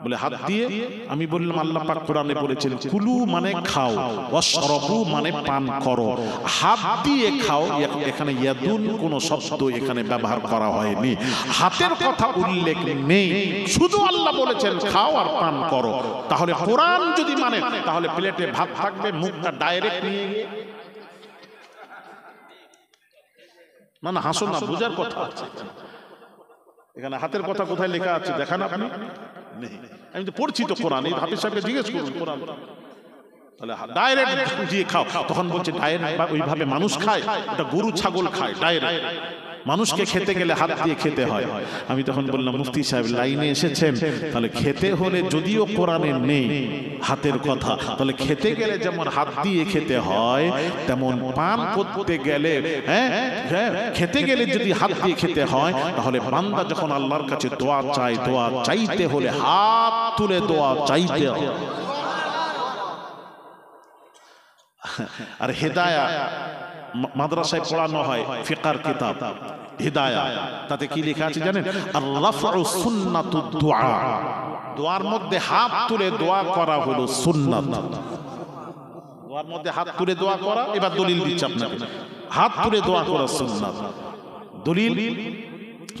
বলে হাত দিয়ে। আমি বললাম আল্লাহ পাক কোরআনে বলেছেন কুলু মানে খাও, ওয়াশরাবু মানে পান করো। হাত দিয়ে খাও, এখানে ইয়াদুন কোন শব্দ এখানে ব্যবহার করা হয়নি, হাতের কথা উল্লেখ নেই, শুধু আল্লাহ বলেছেন খাও আর পান করো। তাহলে কোরআন যদি মানে, তাহলে প্লেটে ভাত থাকবে, মুখটা ডাইরেক্ট নিয়ে গিয়ে, না হাসো না, বোঝার কথা আছে। এখানে হাতের কথা কোথায় লেখা আছে দেখান আপনি? আমি তো পড়ছি তো কোরআন, এই হাফিজ সাহেবকে জিজ্ঞেস করুন কোরআন। তাহলে ডাইরেক্ট দিয়ে খাও। তখন বলছে ডাইরেক্ট ওইভাবে মানুষ খায়, ওটা গরু ছাগল খায় ডাইরেক্ট। মানুষকে খেতে গেলে হাত দিয়ে খেতে হয়। আমি তখন বললাম মুফতি সাহেব লাইনে এসেছেন, তাহলে খেতে হলে যদিও কোরআনে নেই হাতের কথা, তাহলে খেতে গেলে যেমন হাত দিয়ে খেতে হয়, তেমন পান করতে গেলে খেতে গেলে যদি হাত দিয়ে খেতে হয়, তাহলে বান্দা যখন আল্লাহর কাছে দোয়া চায়, দোয়া চাইতে হলে হাত তুলে দোয়া চাইতে হয়। আর হেদায়া মাদ্রাসায় পড়ানো হয় ফিকার কিতাব হিদায়া, তাতে কি লেখা আছে জানেন? আর-রাফউ সুন্নাতুদ দুআ, দোয়ার মধ্যে হাত তুলে দোয়া করা হলো সুন্নাত। দোয়ার মধ্যে হাত তুলে দোয়া করা, এবার দলিল দিচ্ছি আপনাকে, হাত তুলে দোয়া করা সুন্নাত। দলিল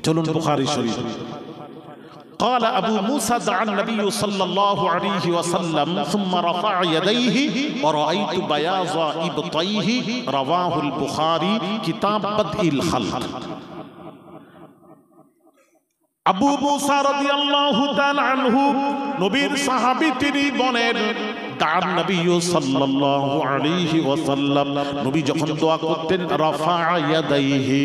চলুন বুখারী শরীফ। قال أبو موسى دعا النبي صلى الله عليه وسلم ثم رفع يديه ورأيت بياض إبطيه رواه البخاري كتاب بدء الخلق। আবু মুসা রাদিয়াল্লাহু তাআলা আনহু নবীর সাহাবী, তিনি বলেন দান নবী সাল্লাল্লাহু আলাইহি ওয়াসাল্লাম, নবী যখন দোয়া করতেন রাফা ইয়াদাইহি,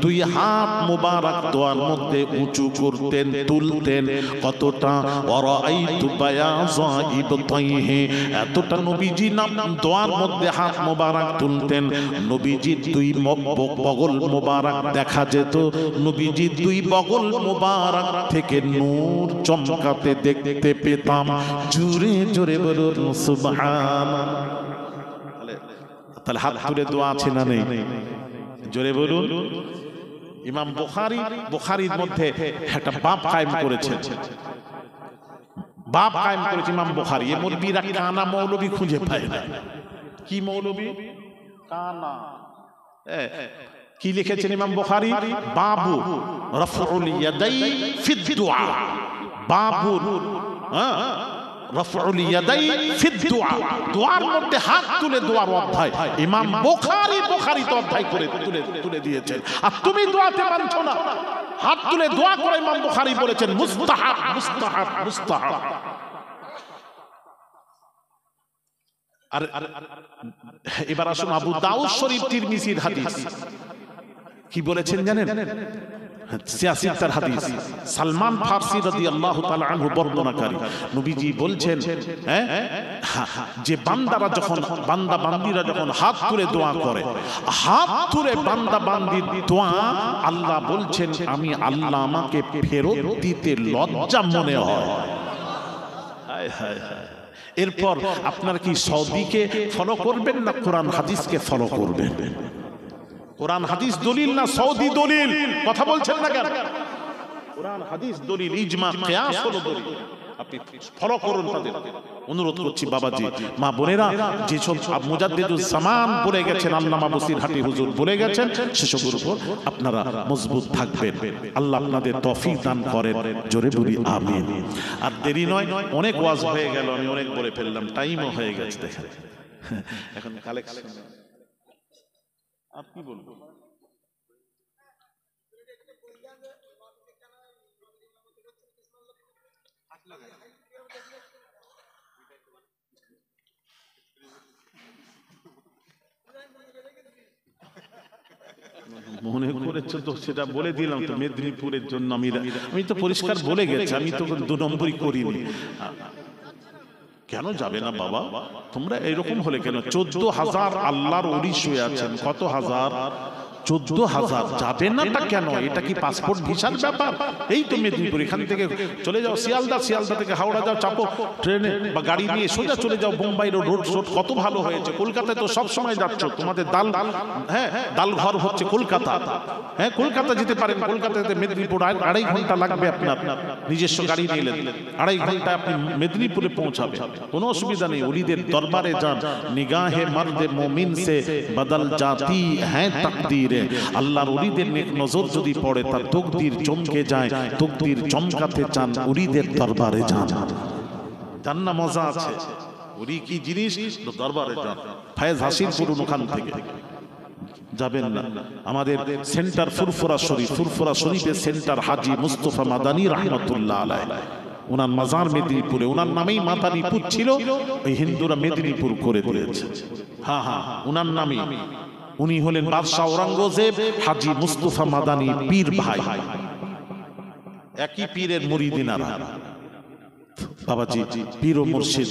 দুই হাত মুবারক দোয়ার মধ্যে উঁচু করতেন, তুলতেন। কতটা? ওয়ারাআইতু বায়াযা ইবতাইহি, এতটা নবীজি নাম দোয়ার মধ্যে হাত মুবারক তুলতেন, নবীজি দুই বগল মুবারক দেখা যেত, নবীজি দুই বগল মুবারক থেকে নূর চমকাতে দেখতে পেতাম। জোরে জোরে বলুন সুবহানাল্লাহ। তাহলে হাত তুলে দোয়া আছে না নেই? জোরে বলুন। ইমাম বুখারীর মধ্যে একটা বাব কায়েম করেছেন, বাব কায়েম করেছে ইমাম বুখারী। এই মৌলবীরা কানা মৌলবী খুঁজে পায় না। কি মৌলবী? কানা। কি লিখেছেন ইমাম বুখারী? বাবু রাফউল ইয়াদাই ফিদ দুআ, বাবু রাফউল ইয়াদাই ফিদ দুআ, দোয়ার মধ্যে হাত তুলে দোয়ার অধ্যায়। ইমাম বুখারী তো অধ্যায় করে তুলে দিয়েছেন, আর তুমি দোয়াতে মানছো না। হাত তুলে দোয়া করে ইমাম বুখারী বলেছেন মুস্তাহাব, মুস্তাহাব, মুস্তাহাব। আর এবার আসুন আবু দাউদ শরীফ তিরমিজির হাদিস কি বলেছেন জানেন? সিয়াসিতার হাদিস, সালমান ফারসি রাদিয়াল্লাহু তাআলা আনহু বর্ণনাকারী, নবীজি বলছেন যে বান্দারা যখন বান্দা বান্দিরা যখন হাত তুলে দোয়া করে, হাত তুলে বান্দা বান্দির দোয়া আল্লাহ বলছেন আমি আল্লাহ আমাকে ফেরত দিতে লজ্জা মনে হয়। হায় হায় হায়। এরপর আপনার কি সৌদিকে ফলো করবেন না কোরআন হাদিসকে ফলো করবেন? কোরআন হাদিস দলিল না সৌদি দলিল? কথা বলছেন না কেন? কোরআন হাদিস দলিল, ইজমা কিয়াস হলো দলিল। আপনি ফলো করুন তাদের। অনুরোধ করছি বাবাজি, মা বোনেরা, যেসব মুজাদ্দিদুজ জামান বলে গেছেন, আল্লামা বসিরহাটি হুজুর বলে গেছেন, সেসবের উপর আপনারা মজবুত থাকবেন। আল্লাহ আপনাদের তৌফিক দান করেন, জোরে বলি আমিন। আর দেরি নয়, অনেক ওয়াজ হয়ে গেল, আমি অনেক বলে ফেললাম, টাইমও হয়ে গেছে। দেখেন এখন কালেকশন আর কি বলবো। মনে করেছো তো সেটা বলে দিলাম তো, মেদিনীপুরের জন্য আমি তো পরিষ্কার বলে গেছি, আমি তো 2 নম্বরই করিনি। কেন যাবে না বাবা? তোমরা এরকম হলে কেন? 14,000 আল্লাহর ওলি শুয়ে আছেন। কত হাজার? 14,000। যাবে নাটা কেন? এটা কি পাসপোর্ট ভিসার ব্যাপার? এই তো মেদিনীপুর, এখান থেকে চলে যাও শিয়ালদা, শিয়ালদা থেকে হাওড়া যাও, চাপো ট্রেনে বা গাড়ি নিয়ে সোজা চলে যাও বোম্বাই রোড শোড, কত ভালো হয়েছে। কলকাতায় তো সব সময় যাচ্ছ, তোমাদের দাল ঘর হচ্ছে কলকাতা। হ্যাঁ, কলকাতা যেতে পারেন। কলকাতাতে মেদিনীপুর 2.5 ঘন্টা লাগবে আপনার, নিজস্ব গাড়ি নিলেন 2.5 ঘন্টায় আপনি মেদিনীপুরে পৌঁছাবে, কোনো অসুবিধা নেই। ওলিদের দরবারে যান, নিগাহে মর্দে মুমিন সে বদল জাতি হ্যাঁ তাকদীর। আল্লাহর ওলিদের নেক নজর যদি পড়ে, তার তকদির চমকে যায়। তকদির চমকাতে চান, ওলিদের দরবারে যান। জান্নাত মজা আছে। ওলি কি জিনিস? দরবারে যান, ফায়েজ হাসিল করুন ওখান থেকে। যাবেন না? আমাদের সেন্টার ফুরফুরা শরীফ, ফুরফুরা শরীফের সেন্টার হাজী মুস্তাফা মাদানী রাহমাতুল্লাহ আলাইহি, ওনার মাজার মেদিনীপুরে। ওনার নামেই মাদারীপুর ছিল, ওই হিন্দুরা মেদিনীপুর করে দিয়েছে। হ্যাঁ হ্যাঁ, ওনার নামেই। উনি হলেন বাদশাহ ঔরঙ্গজেব হাজী মুস্তাফা মাদানী পীর ভাই, একই পীরের মুরিদিনারা। বাবাজি পীর ও মুর্শিদ,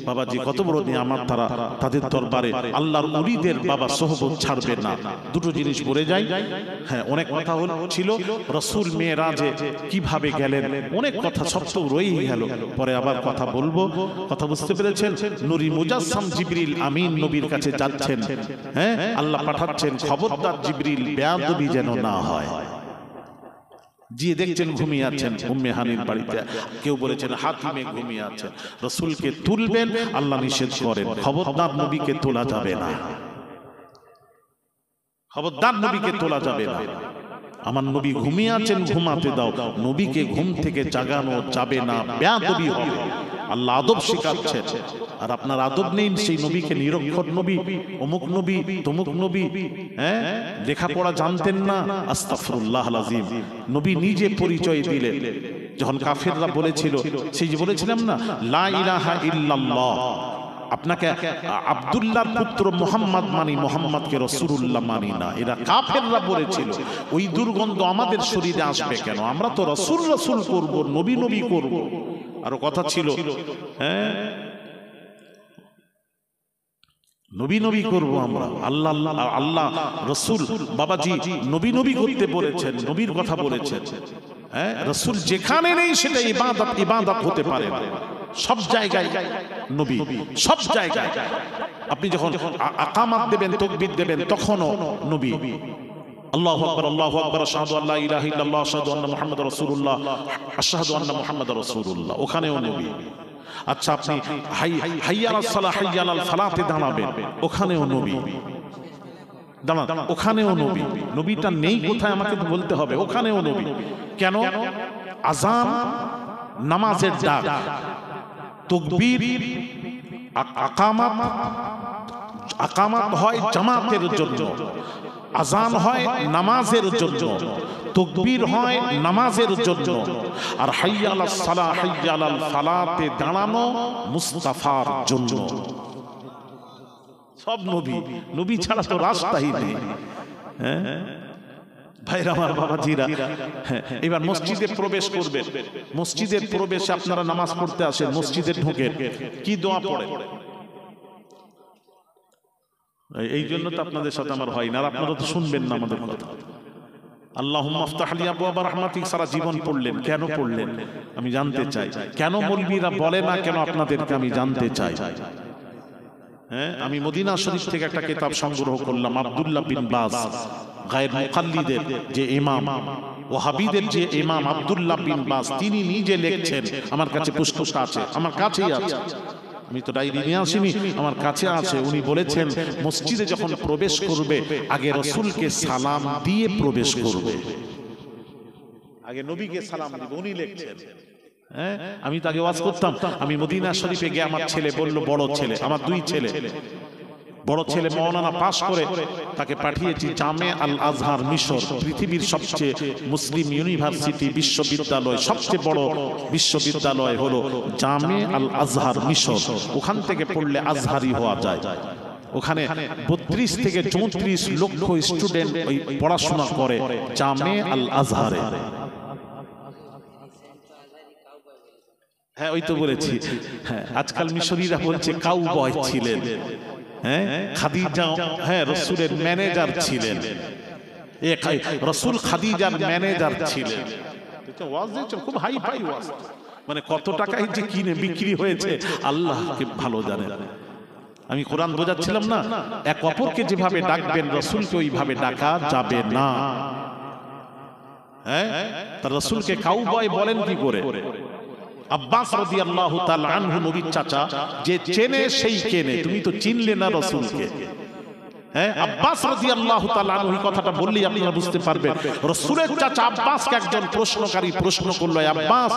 বাবাজি কত বড় নিয়ামত তারা, তাদের দরবারে আল্লাহর ওলিদের বাবা সোহবত ছাড়বে না। দুটো জিনিস বলে যাই। হ্যাঁ, অনেক কথা ছিল রাসূল মেরাজে কিভাবে গেলেন, অনেক কথা সব তো রয়েই গেল, পরে আবার কথা বলবো। কথা বুঝতে পেরেছেন? নূরি মুজাসসাম জিবরিল আমিন নবীর কাছে যাচ্ছেন। হ্যাঁ, আল্লাহ পাঠাচ্ছেন, খবরদার জিবরিল বেয়াদবি যেন না হয়। জি দেখছেন ঘুমিয়ে আছেন উম্মে হানির বাড়িতে, কেউ বলেছেন হাতিমে ঘুমিয়ে আছেন। রাসূলকে তুলবেন, আল্লাহ নিষেধ করেন, খবরদার নবীকে তোলা যাবে না, খবরদার নবীকে তোলা যাবে না। আমার নবী ঘুমিয়ে আছেন, ঘুমাতে দাও, নবীকে ঘুম থেকে জাগানো যাবে না, বেয়াদবি হবে। আল্লাহ আদব শেখাচ্ছেন, আর আপনার আদব নেই। সেই নবীকে নিরক্ষর নবী, অমুক নবী, তমুক নবী, হ্যাঁ লেখাপড়া জানতেন না। আস্তাগফিরুল্লাহল আযীম। নবী নিজে পরিচয় দিলেন যখন কাফেররা বলেছিল, সেই যে বলেছিলাম না, লা ইলাহা ইল্লাল্লাহ, আপনাকে আব্দুল্লাহর পুত্র মুহাম্মদ মানি, মুহাম্মদকে রাসূলুল্লাহ মানি না। এরা কাফেররা বলেছিল, ওই দুর্গন্ধ আমাদের শরীরে আসবে কেন? আমরা তো রাসূল রাসূল করব, নবী নবী করব। আরো কথা ছিল, হ্যাঁ নবী নবী করব আমরা, আল্লাহ আল্লাহ আল্লাহ রাসূল। বাবাজি নবী নবী করতে বলেছেন, নবীর কথা বলেছেন। হ্যাঁ, রাসূল যেখানে নেই সেটা ইবাদত, ইবাদত হতে পারে না। সব জায়গায় নবী, সব জায়গায়। আপনি যখন আকামাত দেবেন, তাকবীর দেবেন, তখনও নবী। আল্লাহু আকবার, আল্লাহু আকবার, আশহাদু আল্লা ইলাহা ইল্লাল্লাহ, আশহাদু আন্না মুহাম্মাদুর রাসূলুল্লাহ, আশহাদু আন্না মুহাম্মাদুর রাসূলুল্লাহ, ওখানেও নবী। আচ্ছা, আপনি হাইয়া আলাস সালাহ, হাইয়া আলাল ফালাতে দাঁড়াবেন, ওখানেও নবী। দাঁড়ান, ওখানেও নবী। নবীটা নেই কোথায় আমাকে বলতে হবে, ওখানেও নবী। কেন? আযান, নামাজের ডাক, তাকবীর, আকামাত হয় জামাতের জন্য, আযান হয় নামাজের জন্য, তাকবীর হয় নামাজের জন্য, আর হাইয়া আলাস সালাহ, হাইয়া আলাল ফালাতে দাঁড়ানো মুস্তাফার জন্য। সব নবী, নবী ছাড়া তো রাস্তাই নেই। হ্যাঁ ভাইরা আমার, বাবাজিরা, হ্যাঁ এবার মসজিদে প্রবেশ করবেন। মসজিদের প্রবেশে আপনারা নামাজ পড়তে আসেন, মসজিদে ঢোকেন, কি দোয়া পড়ে? এই জন্য তো আপনাদের সাথে আমার হয় না, আর আপনারা তো শুনবেন না আমাদের কথা। আল্লাহুম্মা আফতাহ লি আবওয়াবা রাহমাতিক সারা জীবন পড়লেন, কেন পড়লেন আমি জানতে চাই। কেন মৌলবীরা বলে না কেন আপনাদেরকে আমি জানতে চাই। হ্যাঁ আমি মদিনা শরীফ থেকে একটা কিতাব সংগ্রহ করলাম, আব্দুল্লাহ বিন বাজ গায়ের মুকাল্লিদের যে ইমাম, ওয়াহাবিদের যে ইমাম আব্দুল্লাহ বিন বাজ, তিনি নিজে লিখছেন, আমার কাছে পুস্তকটা আছে, আমার কাছেই আছে, আমি তো ডায়েরি নিয়ে আসিনি, আমার কাছে আছে। উনি বলেছেন মসজিদে যখন প্রবেশ করবে আগে রাসূলকে সালাম দিয়ে প্রবেশ করবে, আগে নবীকে সালাম দিবে। উনি লিখছেন। হ্যাঁ আমি তো আগে ওয়াজ করতাম, আমি মদিনা শরীফে গিয়ে আমার ছেলে বলল, বড় ছেলে, আমার দুই ছেলে, বড় ছেলে মাওলানা পাশ করে তাকে পাঠিয়েছি জামে আল আজহার মিশর, পৃথিবীর সবচেয়ে মুসলিম ইউনিভার্সিটি বিশ্ববিদ্যালয়, সবচেয়ে বড় বিশ্ববিদ্যালয় হলো জামে আল আজহার মিশর। ওখান থেকে পড়লে আজহারি হওয়া যায়। ওখানে 32 থেকে 34 লক্ষ স্টুডেন্ট ওই পড়াশোনা করে জামে আল আজহারে। হ্যাঁ ওই তো বলেছি, হ্যাঁ আজকাল মিশরীরা বলছে কাউবয় ছিলেন। হ্যাঁ খাদিজা হ্যাঁ রাসূলের ম্যানেজার ছিলেন, রাসূল খাদিজার ম্যানেজার ছিলেন। ওয়াজ দিচ্ছে খুব হাই ফাই ওয়াজ, মানে কত টাকায় যে কিনে বিক্রি হয়েছে আল্লাহকে ভালো জানেন। আমি কোরআন বোঝাচ্ছিলাম না, এক অপরকে যেভাবে ডাকবেন রাসূলকে ওইভাবে ডাকা যাবে না। হ্যাঁ তার রাসূলকে কাউবয় বলেন কি করে? আব্বাস রাদিয়াল্লাহু তাআলা আনহু নবীর চাচা, যে চেনে সেই কেনে, তুমি তো চিনলে না রাসূলকে। হ্যাঁ আব্বাস রাদিয়াল্লাহু তাআলা আনহু এই কথাটা বললেই আপনারা বুঝতে পারবেন। রাসূলের চাচা আব্বাসকে একজন প্রশ্নকারী প্রশ্ন করলো, আব্বাস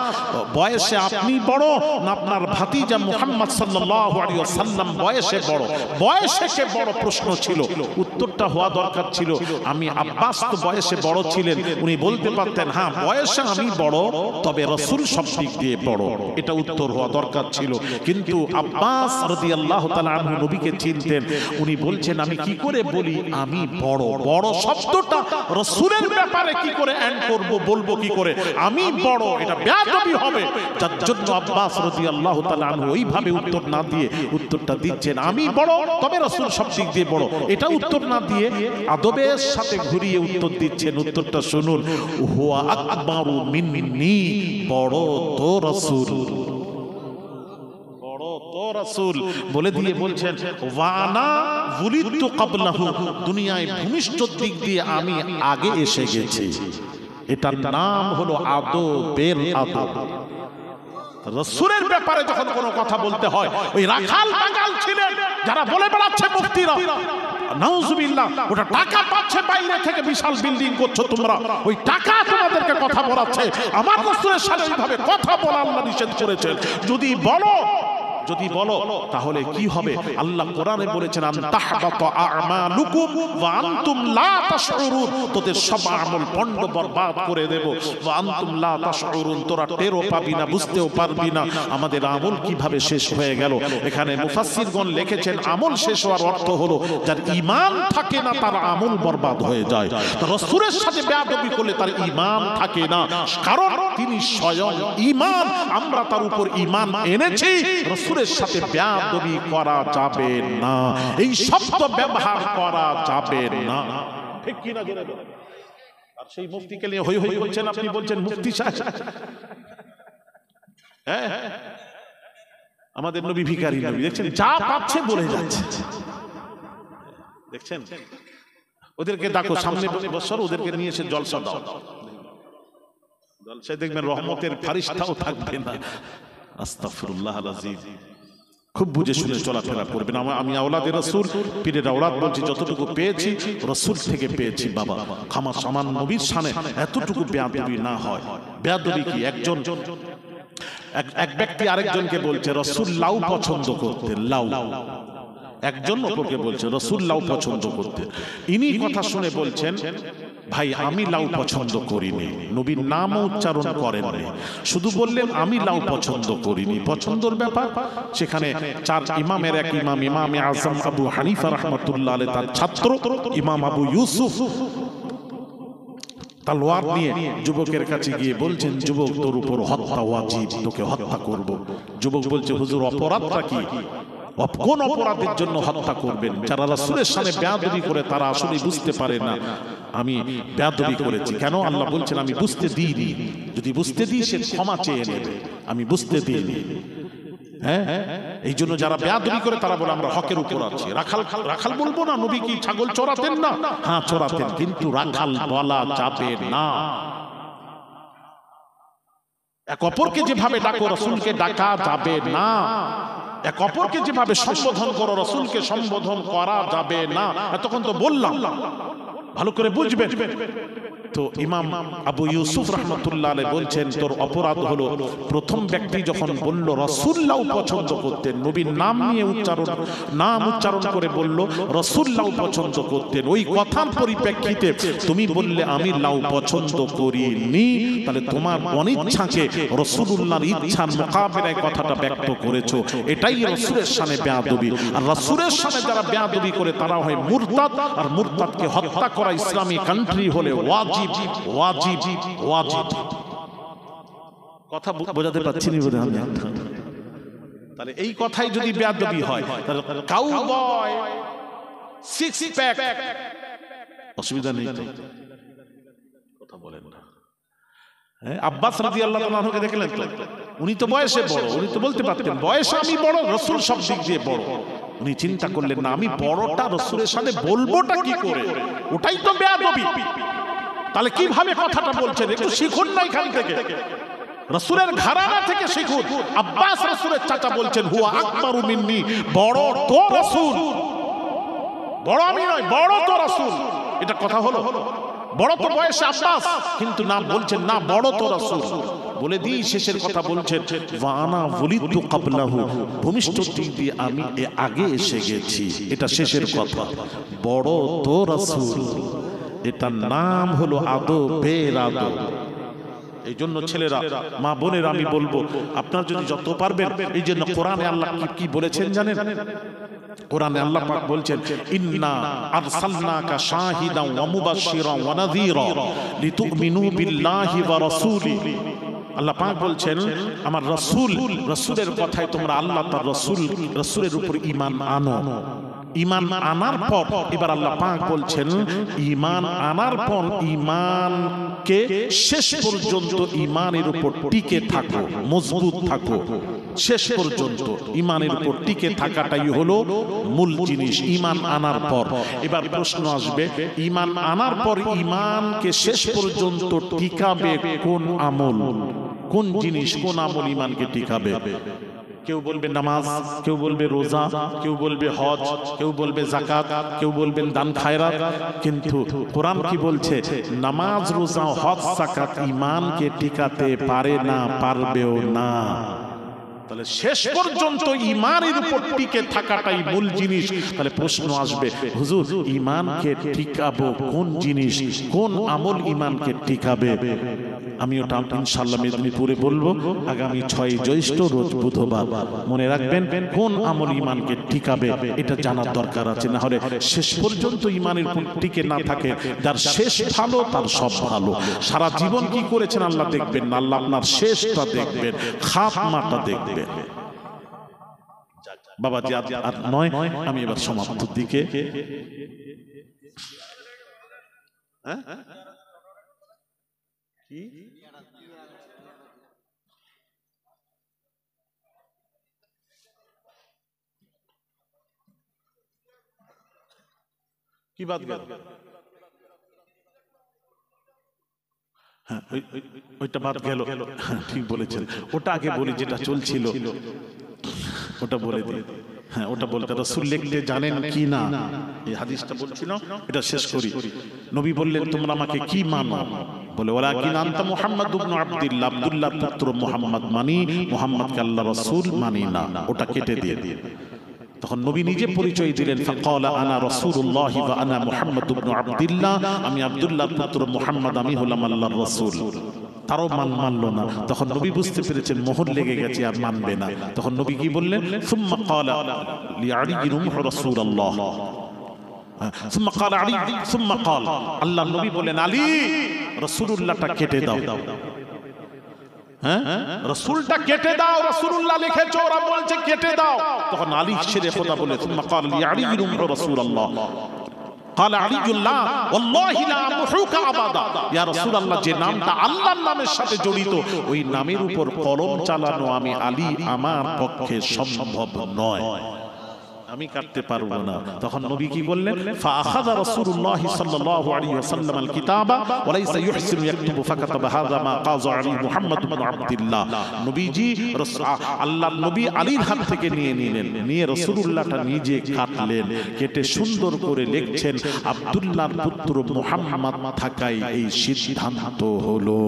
বয়সে আপনি বড় না আপনার ভাতিজা মুহাম্মদ সাল্লাল্লাহু আলাইহি ওয়াসাল্লাম বয়সে বড়? বয়সে কে বড় প্রশ্ন ছিল, উত্তরটা হওয়া দরকার ছিল আমি আব্বাস তো বয়সে বড় ছিলেন, উনি বলতে পারতেন হ্যাঁ বয়সে আমি বড় তবে রাসূল সব দিক দিয়ে বড়, এটা উত্তর হওয়া দরকার ছিল। কিন্তু আব্বাস রাদিয়াল্লাহু তাআলা আনহু নবীকে চিনতেন, উনি বলছেন আমি কি করে বলি আমি বড়? বড় শব্দটা রাসূলের ব্যাপারে কি করে এন্ড করব, বলবো কি করে আমি বড়? এটা বেয়াদবি হবে। যার জন্য আব্বাস রাদিয়াল্লাহু তাআলা আনহু ওইভাবে উত্তর না দিয়ে উত্তরটা দিচ্ছেন আমি বড় তবে রাসূল সব দিক দিয়ে বড়, এটা উত্তর না দিয়ে আদবের সাথে ঘুরিয়ে উত্তর দিচ্ছেন। উত্তরটা শুনুন, হুয়া আকবারু মিন্নি, বড় তো রাসূল, রাসূল বলে দিয়ে বলছেন ওয়ানা ওয়ালিদতু ক্বাবলাহু, দুনিয়ায় ভূমিষ্ঠ দিক দিয়ে আমি আগে এসে গেছি। এটার নাম হলো আদবের আদব। রাসূলের ব্যাপারে যখন কোনো কথা বলতে হয়, ওই রাখাল বাঙাল ছিলেন যারা বলে বেড়াচ্ছে মুফতিরা নাউজুবিল্লাহ, ওটা টাকা পাচ্ছে বাইরে থেকে, বিশাল বিল্ডিং করছো তোমরা, ওই টাকা তোমাদেরকে কথা বলাচ্ছে। আমার রাসূলের সাথে এইভাবে কথা বলা আল্লাহ নিষেধ করেছেন। যদি বলো তাহলে কি হবে? আল্লাহ কোরআনে বলেছেন আনতাহবাতা আমালুকুম ওয়া আনতুম লা তাশউরুন, তোদের সব আমল পণ্ড বরবাদ করে দেব। ওয়া আনতুম লা তাশউরুন, তোরা টেরও পাবি না, বুঝতেও পারবি না আমাদের আমল কিভাবে শেষ হয়ে গেল। এখানে মুফাসসিরগণ লিখেছেন আমল শেষ হওয়ার অর্থ হলো যার ঈমান থাকে না তার আমল বরবাদ হয়ে যায়। তো রাসূলের সাথে বেয়াদবি করলে তার ঈমান থাকে না, কারণ তিনি স্বয়ং ঈমান, আমরা তার উপর ঈমান এনেছি। রাসূলের সাথে বেয়াদবি করা যাবে না, এই শব্দ ব্যবহার করা যাবে না, ঠিক কি না? জোরে বলেন। আর সেই মুফতিকে নিয়ে হই হই বলছেন, আপনি বলছেন মুফতি সাহেব। হ্যাঁ আমাদের নবী ভিখারি নবী, দেখছেন যা পাচ্ছে বলে যাচ্ছে, দেখছেন। ওদেরকে ডাকো সামনে বছর, ওদেরকে নিয়ে এসে জলসা দাও, জলসায় দেখবেন রহমতের ফারিস্তাও থাকবে না। আস্তাগফিরুল্লাহ আল-আযীম। খুব বুঝে শুনে চলাফেরা করবেন। আমি আওলাদে রাসূল, পীরের আওলাদ বলছি, যতটুকু পেয়েছি রাসূল থেকে পেয়েছি বাবা। খামা সামান নবীর শানে এতটুকু বেয়াদবি না হয়। বেয়াদবি কি? এক ব্যক্তি আরেকজনকে বলছে রাসূল লাউ পছন্দ করতেন, লাউ। একজন অপরকে বলছে রাসূল লাউ পছন্দ করতেন। ইনি কথা শুনে বলছেন ভাই আমি লাউ পছন্দ করিনি, নবীর নামও উচ্চারণ করেননি, শুধু বললেন আমি লাউ পছন্দ করিনি। পছন্দর ব্যাপার, সেখানে চার ইমামের এক ইমাম ইমামে আজম আবু হানিফা রাহমাতুল্লাহ আলাইহি তার ছাত্র ইমাম আবু ইউসুফ তলোয়ার নিয়ে যুবকের কাছে গিয়ে বলছেন, যুবক তোর উপর হত্যা ওয়াজিব, তোকে হত্যা করব। যুবক বলছে, হুজুর অপরাধটা কি? কোন অপরাধের জন্য হত্যা করবেন? যারা রাসূলের সামনে বেয়াদবি করে তারা আসলে বুঝতে পারে না আমি বেয়াদবি করেছি। কেন? আল্লাহ বলছেন আমি বুঝতে দিইনি, যদি বুঝতে দিই সে ক্ষমা চেয়ে নেবে, আমি বুঝতে দিইনি। হ্যাঁ, এই জন্য যারা বেয়াদবি করে তারা বলে আমরা হকের উপর আছি। রাখাল রাখাল বলবো না, নবী কি ছাগল চড়াতেন না? হ্যাঁ চড়াতেন, কিন্তু রাখাল বলা যাবে না। এক অপরকে যেভাবে ডাকো রাসূলকে ডাকা যাবে না, এক অপরকে যেভাবে সম্বোধন করো রাসূলকে সম্বোধন করা যাবে না। এতক্ষণ তো বললাম, ভালো করে বুঝবেন। তো ইমাম আবু ইউসুফ রাহমাতুল্লাহ আলাইহি বলছেন তোর অপরাধ হলো, প্রথম ব্যক্তি যখন বলল রাসূলুল্লাহ পছন্দ করতেন, নবীর নাম নিয়ে নাম উচ্চারণ করে বলল রাসূলুল্লাহ পছন্দ করতেন, ওই কথার পরিপ্রেক্ষিতে তুমি বললে আমি লাউ পছন্দ করিনি, তাহলে তোমার অনিচ্ছাকে রাসূলুল্লাহর ইচ্ছার মোকাবেলায় কথাটা ব্যক্ত করেছো, এটাই রাসূলের শানে বেয়াদবি। আর রাসূলের শানে যারা বেয়াদবি করে তারা হয় মুরতাদ, আর মুরতাদকে হত্যা করা ইসলামী কান্ট্রি হলে ওয়াজিব ওয়াজিব ওয়াজিব। কথা বোঝাতে পারছি না বোধহয় আমি। তাহলে এই কথাই যদি বেয়াদবি হয়, তাহলে কাউবয় সিক্স প্যাক অসুবিধা নেই তো? কথা বলেন না। আব্বাস রাদিয়াল্লাহু তাআলা আনহুকে দেখলেন তো, উনি তো বয়সে বড়, উনি তো বলতে পারতেন বয়সে আমি বড়, রাসূল সব দিক দিয়ে বড়। উনি চিন্তা করলেন না আমি বড়টা রাসূলের সাথে বলবোটা কি করে, ওটাই তো বেয়াদবি। তাহলে কিভাবে কথাটা বলছেন একটু শিখুন না এখান থেকে, রাসূলের ঘরানা থেকে শিখুন। আব্বাস রাসূলের চাচা বলছেন হুয়া আকবারু মিন্নি, বড় তো রাসূল, বড় আমি নয়, বড় তো রাসূল। এটা কথা হলো? বড় তো বয়সে আব্বাস, কিন্তু না বলছেন না বড় তো রাসূল। বলে দিই শেষের কথা বলছেন ওয়ানা ওয়ালিদতু ক্বাবলাহু, ভূমিষ্ঠ দিক দিয়ে আমি আগে এসে গেছি, এটা শেষের কথা। বড় তো রাসূল, এটার নাম হলো আদবের আদব। এই জন্য ছেলেরা, মা বোনেরা, আমি বলবো আপনার যদি যত পারবেন, এই জন্য কোরআনে আল্লাহ কি বলেছেন জানেন? কোরআনে আল্লাহ পাক বলছেন ইন্না আরসালনাকা শাহিদান ওয়া মুবাশশিরান ওয়া নাযীরা লিতুমিনু বিল্লাহি ওয়া রাসূলিহি। আল্লাহ পাক বলছেন আমার রাসূল, রাসূলের কথায় তোমরা আল্লাহ তার রাসূলের উপর ঈমান আনো। ঈমান আনার পর এবার আল্লাহ পাক বলছেন ঈমান আনার পর ঈমানকে শেষ পর্যন্ত ঈমানের উপর টিকে থাকো, মজবুত থাকো, শেষ পর্যন্ত ঈমানের উপর টিকে থাকাটাই হলো মূল জিনিস ঈমান আনার পর। এবার প্রশ্ন আসবে, ঈমান আনার পর ঈমানকে শেষ পর্যন্ত টিকাবে কোন আমল, কোন জিনিস, কোন আমল ঈমানকে টিকাবে? কেউ বলবে নামাজ, কেউ বলবে রোজা, কেউ বলবে হজ, কেউ বলবে যাকাত, কেউ বলবেন দান খায়রাত। কিন্তু কোরআন কি বলছে? নামাজ, রোজা, হজ, যাকাত ঈমানকে টিকাতে পারে না, পারবেও না। তাহলে শেষ পর্যন্ত ঈমানের উপর টিকে থাকাটাই মূল জিনিস। তাহলে প্রশ্ন আসবে হুজুর ঈমানকে টিকাবো কোন জিনিস, কোন আমল ঈমানকে টিকাবে? আমি ওটা ইনশাআল্লাহ মেদিনীপুরে বলবো আগামী 6 জ্যৈষ্ঠ রোজ বুধবার। মনে রাখবেন কোন আমল ঈমানকে টিকাবে এটা জানার দরকার আছে, না হলে শেষ পর্যন্ত ঈমানের উপর টিকে না থাকে, যার শেষ ভালো তার সব ভালো। সারা জীবন কি করেছেন আল্লাহ দেখবেন না, আল্লাহ আপনার শেষটা দেখবেন, খাতমাটা দেখবেন। বাবাজি আর নয়, আমি এবার সমাপ্তির দিকে। হ্যাঁ কি কি বাদ গেল? হ্যাঁ ওইটা বাদ গেল, ঠিক বলেছেন। ওটা আগে বলি যেটা চলছিল, ওটা বলে দিই। হ্যাঁ ওটা বলতে রাসূল লিখতে জানেন কি না, এই হাদিসটা বলছিল, এটা শেষ করি। নবী বললেন তোমরা আমাকে কি মানো? বলে ওয়ালাকিন আনতা মুহাম্মদ ইবনে আব্দুল্লাহ, আব্দুল্লাহর পুত্র মুহাম্মদ মানি, মুহাম্মদকে আল্লাহর রাসূল মানি না। ওটা কেটে দিয়ে তখন নবী নিজে পরিচয় দিলেন, ফাকালা আনা রাসূলুল্লাহ ওয়া আনা মুহাম্মদ ইবনে আব্দুল্লাহ, আমি আব্দুল্লাহর পুত্র মুহাম্মদ, আমি হলাম আল্লাহর রাসূল। তারও মানল না। তখন নবী বুঝতে পেরেছেন মোহর লেগে গেছে, আর মানবে না। তখন নবী কি বললেন, সুম্মা ক্বালা লিআলী উমহু রাসূলুল্লাহ, সুম্মা ক্বালা আলী, সুম্মা ক্বাল, আল্লাহর নবী বলেন, আলী রাসূলুল্লাহটা কেটে দাও। হ্যাঁ, রাসূলটা কেটে দাও, রাসূলুল্লাহ লিখেছো, ওরা বলছে কেটে দাও। তখন আলী ছেড়ে কথা বলে, সুম্মা ক্বালা লিআলী উমহু রাসূলুল্লাহ, قال علي الله والله لا امحوك ابدا, ইয়া রাসূলুল্লাহ, যে নামটা আল্লাহর নামের সাথে জড়িত ওই নামের উপর কলম চালানো আমি আলী আমার পক্ষে সম্ভব নয়, আমি কাটতে পারবো না। তখন নবী কি বললেন, ফাআখাযা রাসূলুল্লাহ সাল্লাল্লাহু আলাইহি ওয়াসাল্লাম আল কিতাবা ওয়া লাইসা ইহসিনু ইয়াকতুবু ফাকাতাবা হাযা মা কাযা আলী মুহাম্মদ ইবনে আব্দুল্লাহ। নবীজি আল্লাহর নবী আলীর হাত থেকে নিয়ে নিলেন, নিয়ে রাসূলুল্লাহটা নিজে কাটলেন, কেটে সুন্দর করে লিখছেন আব্দুল্লাহর পুত্র মুহাম্মদ থাকাই এই সিদ্ধান্ত হলো।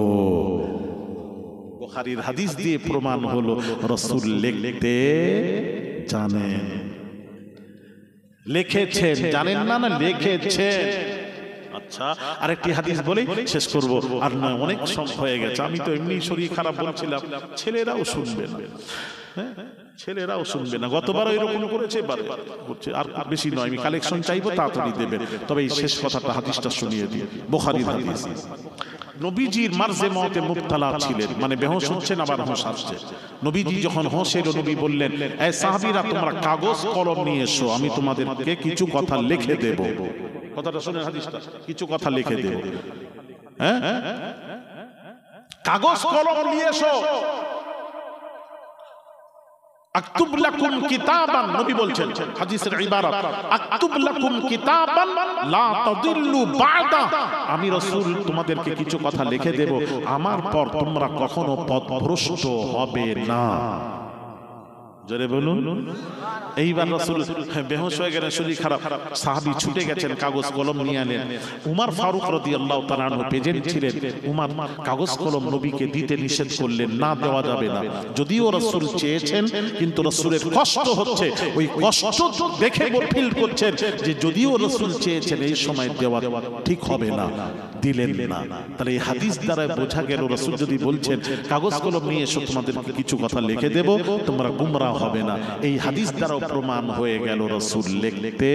বুখারীর হাদিস দিয়ে প্রমাণ হলো রাসূল লিখতে জানেন, লিখেছেন, জানেন না, না লিখেছেন। আচ্ছা, আরেকটি হাদিস বলেই শেষ করব, আর নয় অনেক সময় হয়ে গেছে। আমি তো এমনি শরীর খারাপ বলছিলাম, ছেলেরাও শুনবে না, হ্যাঁ ছেলেরাও শুনবে না। গতবার এরকম করেছে, আর বেশি নয়, আমি কালেকশন চাইবো, তাড়াতাড়ি দেবেন। তবে এই শেষ কথাটা হাদিসটা শুনিয়ে দিই, বুখারীর হাদিস। নবীজির মার্জে মওতে মুবতালা ছিলেন, মানে বেহুশ হচ্ছেন আবার হোশ আসছে। নবীজি যখন হোশ এলো, নবী বললেন, এই সাহাবীরা তোমরা কাগজ কলম নিয়ে এসো, আমি তোমাদেরকে কিছু কথা লিখে দেব। কথাটা শুনেন হাদিসটা, কিছু কথা লিখে দেব। হ্যাঁ, কাগজ কলম নিয়ে এসো। আকতুব লাকুম কিতাবান, নবী বলছেন হাদিসের ইবারত, আকতুব লাকুম কিতাবান লা তাদিল্লু বাদা, আমি রাসূল তোমাদেরকে কিছু কথা লিখে দেব, আমার পর তোমরা কখনো পথভ্রষ্ট হবে না। জোরে বলুন। এইবার রাসূল বেহুশ হয়ে গেলেন, শরীর খারাপ, সাহাবী ছুটে গেছেন, কাগজ কলম নিয়ে আনেন। উমর ফারুক রাদিয়াল্লাহু তাআলা আনহু প্রেজেন্ট ছিলেন। উমর কাগজ কলম নবীকে দিতে নিষেধ করলেন, না দেওয়া যাবে না। যদিও রাসূল চেয়েছেন, কিন্তু রাসূলের কষ্ট হচ্ছে, ওই কষ্ট দেখে ফিল করছেন যে যদিও রাসূল চেয়েছেন এই সময় দেওয়া ঠিক হবে না, দিলেন না। তাহলে এই হাদিস দ্বারা বোঝা গেল রাসূল যদি বলছেন কাগজ কলম নিয়ে এসো, তোমাদেরকে কিছু কথা লিখে দেব, তোমরা গুমরা হবে না, এই হাদিস দ্বারা প্রমাণ হয়ে গেল রাসূল লিখতে,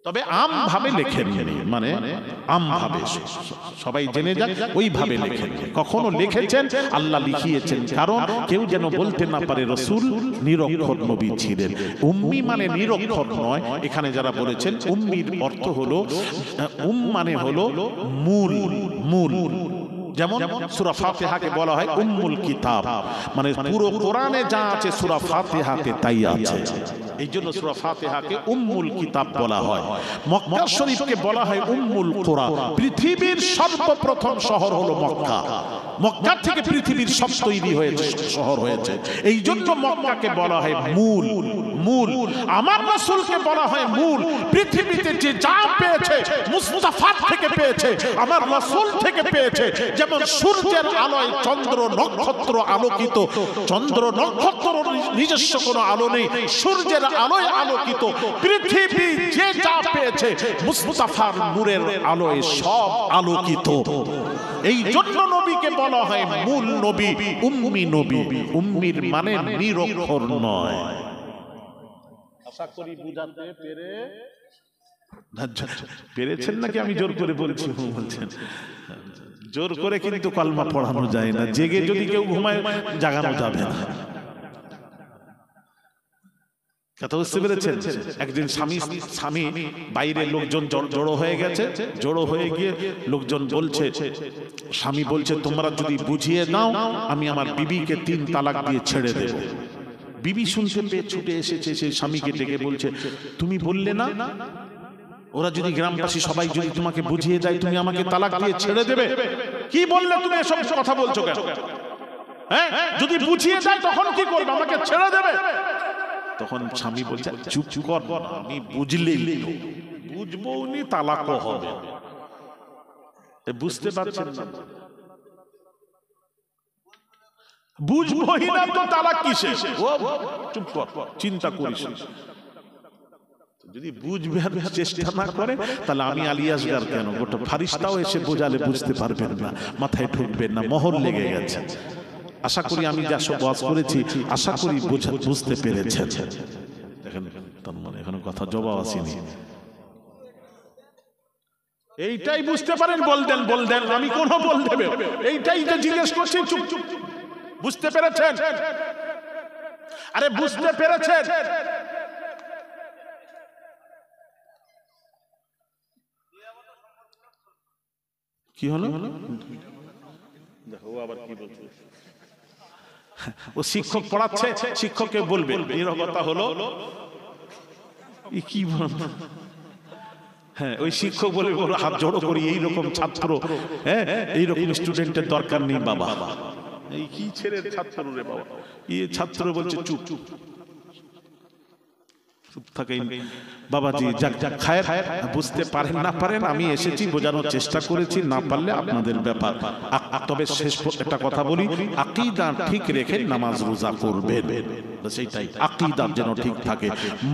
তবে আম ভাবে লেখেননি, মানে আম ভাবে সবাই জেনে যাক ওইভাবে লেখেন। কখনো লিখেছেন, আল্লাহ লিখিয়েছেন, কারণ কেউ যেন বলতে না পারে রাসূল নিরক্ষর নবী ছিলেন। উম্মি মানে নিরক্ষর নয়, এখানে যারা বলেছেন উম্মির অর্থ হলো, মানে হলো মূল, মূল। যেমন সূরা ফাতিহাকে বলা হয় উম্মুল কিতাব, মানে পুরো কোরআনে যা আছে সূরা ফাতিহাতে তাই আছে, এই জন্য সূরা ফাতিহাকে উম্মুল কিতাব বলা হয়। মক্কা শরীফকে বলা হয় উম্মুল কুরা, পৃথিবীর সর্বপ্রথম শহর হলো মক্কা, মক্কা থেকে পৃথিবীর সব তৈরি হয়েছে, শহর হয়েছে, এই জন্য মক্কাকে বলা হয় মূল, মূল। আমার রাসূলকে বলা হয় মূল, পৃথিবীতে যে যা পেয়েছে মুস্তাফা থেকে পেয়েছে, আমার রাসূল থেকে পেয়েছে। যেমন সূর্যের আলোয় চন্দ্র নক্ষত্র আলোকিত, চন্দ্র নক্ষত্র নিজস্ব কোনো আলো নেই, সূর্যের আলোয় আলোকিত। পৃথিবী যে যা পেয়েছে মুস্তাফার নূরের আলোয় সব আলোকিত, এই জন্য নবীকে বলা হয় মূল নবী, উম্মি নবী। উম্মির মানে নিরক্ষর নয়। আশা করি বুঝাতে পেরেছেন নাকি আমি জোর করে বলছি? বলছেন জোর করে কিন্তু কলমা পড়ানো যায় না, জেগে যদি কেউ ঘুমায় জাগানো যাবে না। কথা বুঝতে পেরেছেন? একদিন স্বামী বাইরে লোকজন জড়ো হয়ে গেছে, জড়ো হয়ে গিয়ে লোকজন বলছে, স্বামী বলছে তোমরা যদি বুঝিয়ে দাও আমি আমার বিবিকে 3 তালাক দিয়ে ছেড়ে দেব। বিবি শুনতে পেয়ে ছুটে এসেছে, সেই স্বামীকে ডেকে বলছে তুমি বললে না ওরা যদি গ্রামবাসী সবাই যদি তোমাকে বুঝিয়ে দেয় তুমি আমাকে তালাক দিয়ে ছেড়ে দেবে, কি বললে তুমি এসব কথা বলছো কেন? হ্যাঁ, যদি বুঝিয়ে দেয় তখন কি করবে? আমাকে ছেড়ে দেবে? তখন স্বামী বলছে চুপ কর, আমি বুঝলেই বুঝবো নি তালাকও হবে। বুঝতে পারছেন না? বুঝবই না তো তালাক কিসে? ও চুপ কর, চিন্তা করিস। যদি বুঝবার চেষ্টা না করে তাহলে আমি আলী আসগার কেন, গোটা ফারিস্তাও এসে বোঝালে বুঝতে পারবেন না, মাথায় ঢুকবেন না, মোহর লেগে গেছে। আশা করি আমি যা সব ওয়াজ করেছি আশা করি বুঝতে পেরেছেন। দেখেন তার মানে এখনো কথা জবাব আসেনি। এইটাই বুঝতে পারেন বলদেন আমি কোন বল দেবে, এইটাই তো জিজ্ঞেস করছি। চুপ চুপ, বুঝতে পেরেছেন? আরে বুঝতে পেরেছেন? কি হলো? দেখো আবার কি বলছে। ও শিক্ষক পড়াচ্ছে, শিক্ষককে বলবে নীরবতা হলো কি বল। হ্যাঁ, ওই শিক্ষক বলে হাত জড়ো করি, এইরকম ছাত্র, হ্যাঁ এইরকম স্টুডেন্টের দরকার নেই বাবা। এই কি ছেড়ে ছাত্র রে বাবা, এই ছাত্র বলছে চুপ চুপ চুপ থাকেন বাবাজি। যাক যাক খায়ের, বুঝতে পারেন না পারেন, আমি এসেছি বোঝানোর চেষ্টা করেছি, না পারলে আপনাদের ব্যাপার। তবে শেষ একটা কথা বলি, আকীদা ঠিক রেখে নামাজ রোজা করবেন, সেইটাই আকীদা যেন ঠিক থাকে।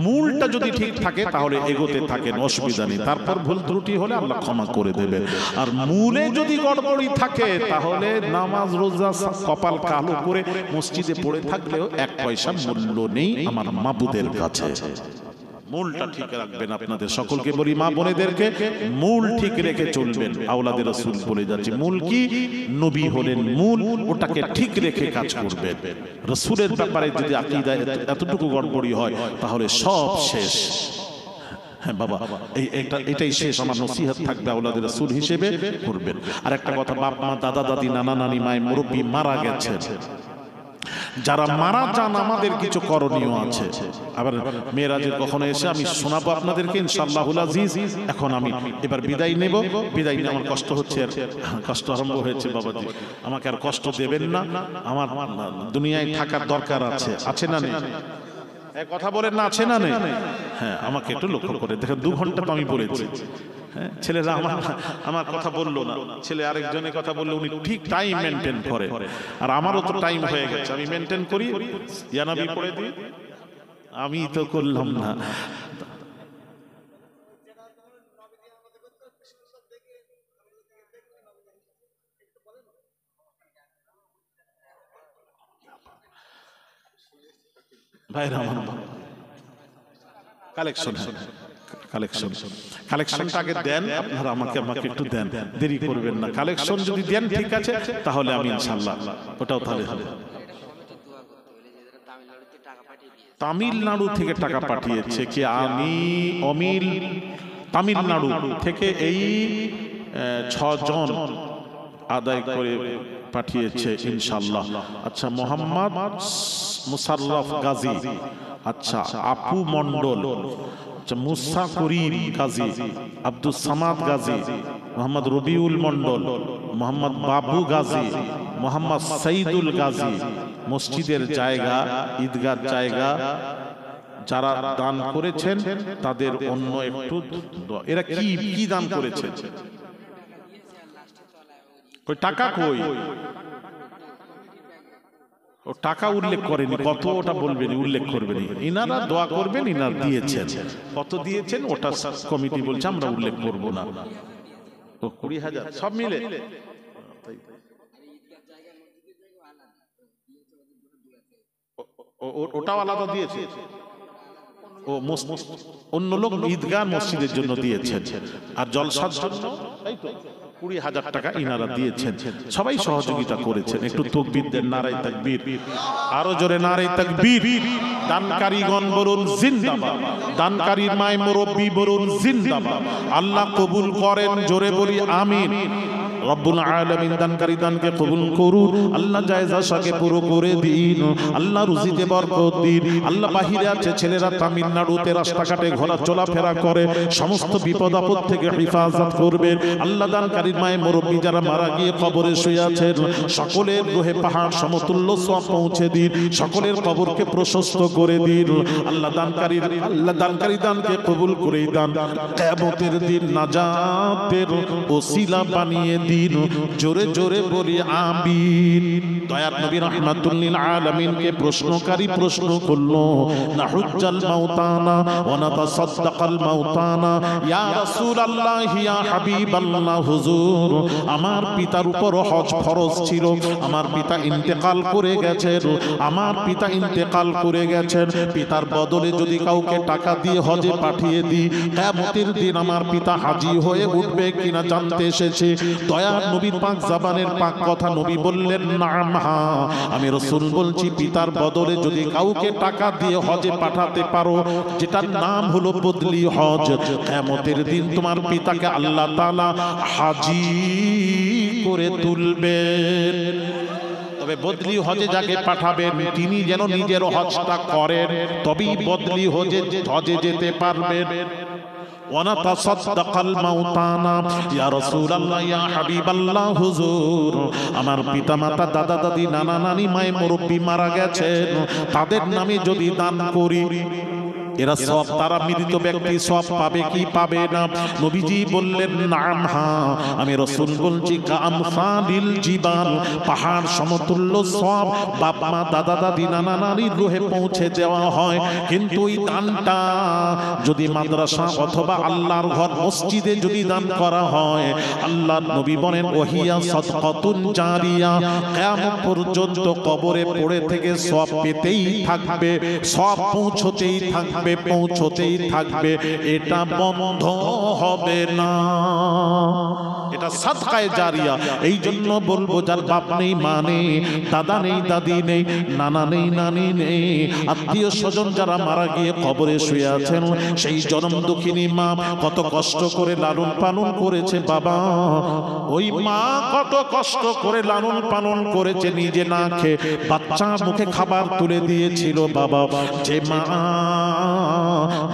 মূলটা যদি ঠিক থাকে তাহলে এগোতে থাকেন, অসুবিধা নেই। তারপর ভুল ত্রুটি হলে আল্লাহ ক্ষমা করে দেবেন। আর মূলে যদি গড়বড়ি থাকে তাহলে নামাজ রোজা কপাল কালো করে মসজিদে পড়ে থাকলেও এক পয়সা মূল্য নেই আমার মাবুদের কাছে। মূলটা ঠিক রাখবেন। আপনাদের সকলকে বলি, মা বোনেদেরকে মূল ঠিক রেখে চলবেন। আওলাদে রাসূল বলে যাচ্ছে, মূল কি? নবী হলেন মূল, ওটাকে ঠিক রেখে কাজ করবেন। রাসূলের ব্যাপারে যদি আকীদা এতটুকু গড়বড়ি হয় তাহলে সব শেষ। হ্যাঁ বাবা, এটাই শেষ। আমার নসিহত থাকবে আওলাদে রাসূল হিসেবে করবেন। আর একটা কথা, বাপ মা, দাদা দাদি, নানা নানি, মায়ের মুরব্বী মারা গেছেন, যারা মারা যান আমাদের কিছু করণীয় আছে। আবার মেরাজের কখনো এসে আমি শোনাবো আপনাদেরকে ইনশাআল্লাহুল আজিজ। এখন আমি এবার বিদায় নেব। বিদায় নিয়ে আমার কষ্ট হচ্ছে, আর কষ্ট আরম্ভ হয়েছে। বাবাজি আমাকে আর কষ্ট দেবেন না, আমার দুনিয়ায় থাকার দরকার আছে। আছে না নেই? কথা বলেন না, আছে না নেই? হ্যাঁ, আমাকে একটু লক্ষ্য করে দেখেন। 2 ঘন্টা তো আমি বলেছি। হ্যাঁ, ছেলেরা আমার কথা বললো না, ছেলে আরেকজনের কথা বললো, উনি ঠিক টাইম মেনটেন করে। আর আমারও তো টাইম হয়ে গেছে, আমি মেনটেন করি, ইয়ানাবি পড়ে দিই, আমি তো করলাম না। ভাইরা আমার কালেকশনটা আগে দেন আপনারা, আমাকে একটু দেন, দেরি করবেন না। কালেকশন যদি দেন ঠিক আছে, তাহলে আমি ইনশাআল্লাহ ওটাও তাহলে হবে। তামিলনাড়ু থেকে টাকা পাঠিয়েছে কি? আমি অমিল তামিলনাড়ু থেকে এই 6 জন আদায় করে পাঠিয়েছে ইনশাআল্লাহ। আচ্ছা, মোহাম্মদ মুশাররফ গাজী, আচ্ছা আপু মন্ডল, আচ্ছা মুসা করিম গাজী, আব্দুল সামাদ গাজী, মোহাম্মদ রবিউল মন্ডল, মোহাম্মদ বাবু গাজী, মোহাম্মদ সাইদুল গাজী। মসজিদের জায়গা, ঈদগার জায়গা যারা দান করেছেন তাদের অন্য একটু, এরা কি দান করেছেন? ওই টাকা কই? ও টাকা উল্লেখ করেনি, কত ওটা বলবেন, উল্লেখ করবেন। ইনারা দোয়া করবেন, ইনারা দিয়েছেন, কত দিয়েছেন ওটা কমিটি বলছে, আমরা উল্লেখ করব না। ও 20,000 সব মিলে, ওটাও আলাদা দিয়েছে। ও অন্য লোক ঈদগাহ মসজিদের জন্য দিয়েছেন, আর জলসার জন্য 20,000 টাকা ইনারা দিয়েছেন। সবাই সহযোগিতা করেছেন। একটু তাকবীর দেন, নারায়ে তাকবীর, আরো জোরে নারায়ে তাকবীর। দানকারীগণ বলুন জিন্দাবাদ, দানকারীর মায় মুরব্বি বলুন জিন্দাবাদ। আল্লাহ কবুল করেন, জোরে বলি আমিন। রব্বুল আলামিন দানকারী দানকে কবুল করুন। আল্লাহ জায়েজ আশাকে পুরো করে দিন। আল্লাহ রুজিতে বরকত দিন। আল্লাহ বাহিরে আছে ছেলেরা, তামিলনাড়ুতে রাস্তাঘাটে ঘোরা চলাফেরা করে, সমস্ত বিপদ আপদ থেকে হেফাজত করবেন। আল্লাহ দানকারীর মায়ের মুরব্বী যারা মারা গিয়ে কবরে শুয়ে আছেন, সকলের রুহে পাহাড় সমতুল্য সওয়াব পৌঁছে দিন, সকলের কবরকে প্রশস্ত করে দিন। আল্লাহ দানকারী দানকে কবুল করে দান। কিয়ামতের দিন নাজাতের ওসিলা বানিয়ে দিন। দিন জোরে জোরে বলি আমিন। দয়ার নবী রাহমাতুল লিল আলামিনকে প্রশ্নকারী প্রশ্ন করলো, নাহুজ্জাল মাউতানা ওয়া নাতাসাদ্দাকাল মাউতানা ইয়া রাসূলুল্লাহ ইয়া হাবিবাল্লাহ হুজুর, আমার পিতার উপর হজ ফরজ ছিল, আমার পিতা ইন্তেকাল করে গেছেন, আমার পিতা ইন্তেকাল করে গেছেন, পিতার বদলে যদি কাউকে টাকা দিয়ে হজে পাঠিয়ে দিই কিয়ামতের দিন আমার পিতা হাজী হয়ে উঠবে কিনা জানতে এসেছে। দয়ার নবীর পাক জবানের পাক কথা নবী বললেন, নাম হ্যাঁ, আমি রাসূল বলছি পিতার বদলে যদি কাউকে টাকা দিয়ে হজে পাঠাতে পারো, যেটার নাম হলো বদলি হজ, কিয়ামতের দিন তোমার পিতাকে আল্লাহ তাআলা হাজী করে তুলবেন। তবে বদলি হজে যাকে পাঠাবেন তিনি যেন নিজের হজটা করেন, তবেই বদলি হজে যেতে পারবেন। ওয়ানাতাসাদ্দাকাল মাউতানা ইয়া রাসূলুল্লাহ ইয়া হাবিবাল্লাহ হুজুর, আমার পিতামাতা দাদা দাদি নানা নানি মায়ে মুরব্বি মারা গেছেন, তাদের নামে যদি দান করি এরা সব, তারা মৃত ব্যক্তি সব পাবে কি পাবে না? নবীজি বললেন, নাম হ্যাঁ, আমি রাসূল বলছি কামসালিল জিবাল, পাহাড় সমতুল্য সব বাপ মা দাদা দাদি নানা নানির রুহে পৌঁছে দেওয়া হয়। কিন্তু ওই দানটা যদি মাদ্রাসা অথবা আল্লাহর ঘর মসজিদে যদি দান করা হয়, আল্লাহর নবী বলেন ওহিয়া সাদকাতুন জারিয়া, কিয়ামত পর্যন্ত কবরে পড়ে থেকে সব পেতেই থাকবে, সব পৌঁছতেই থাকবে, পৌঁছতেই থাকবে, এটা বন্ধ হবে না, এটা সাদকায়ে জারিয়া। এই জন্য বলবো যার বাপ নেই মা নেই, দাদা নেই দাদি নেই, নানা নেই নানি নেই, আত্মীয় স্বজন যারা মারা গিয়ে কবরে শুয়ে আছেন, সেই জনম দুঃখিনী মা কত কষ্ট করে লালন পালন করেছে বাবা, ওই মা কত কষ্ট করে লালন পালন করেছে, নিজে না খেয়ে বাচ্চা মুখে খাবার তুলে দিয়েছিল বাবা। যে মা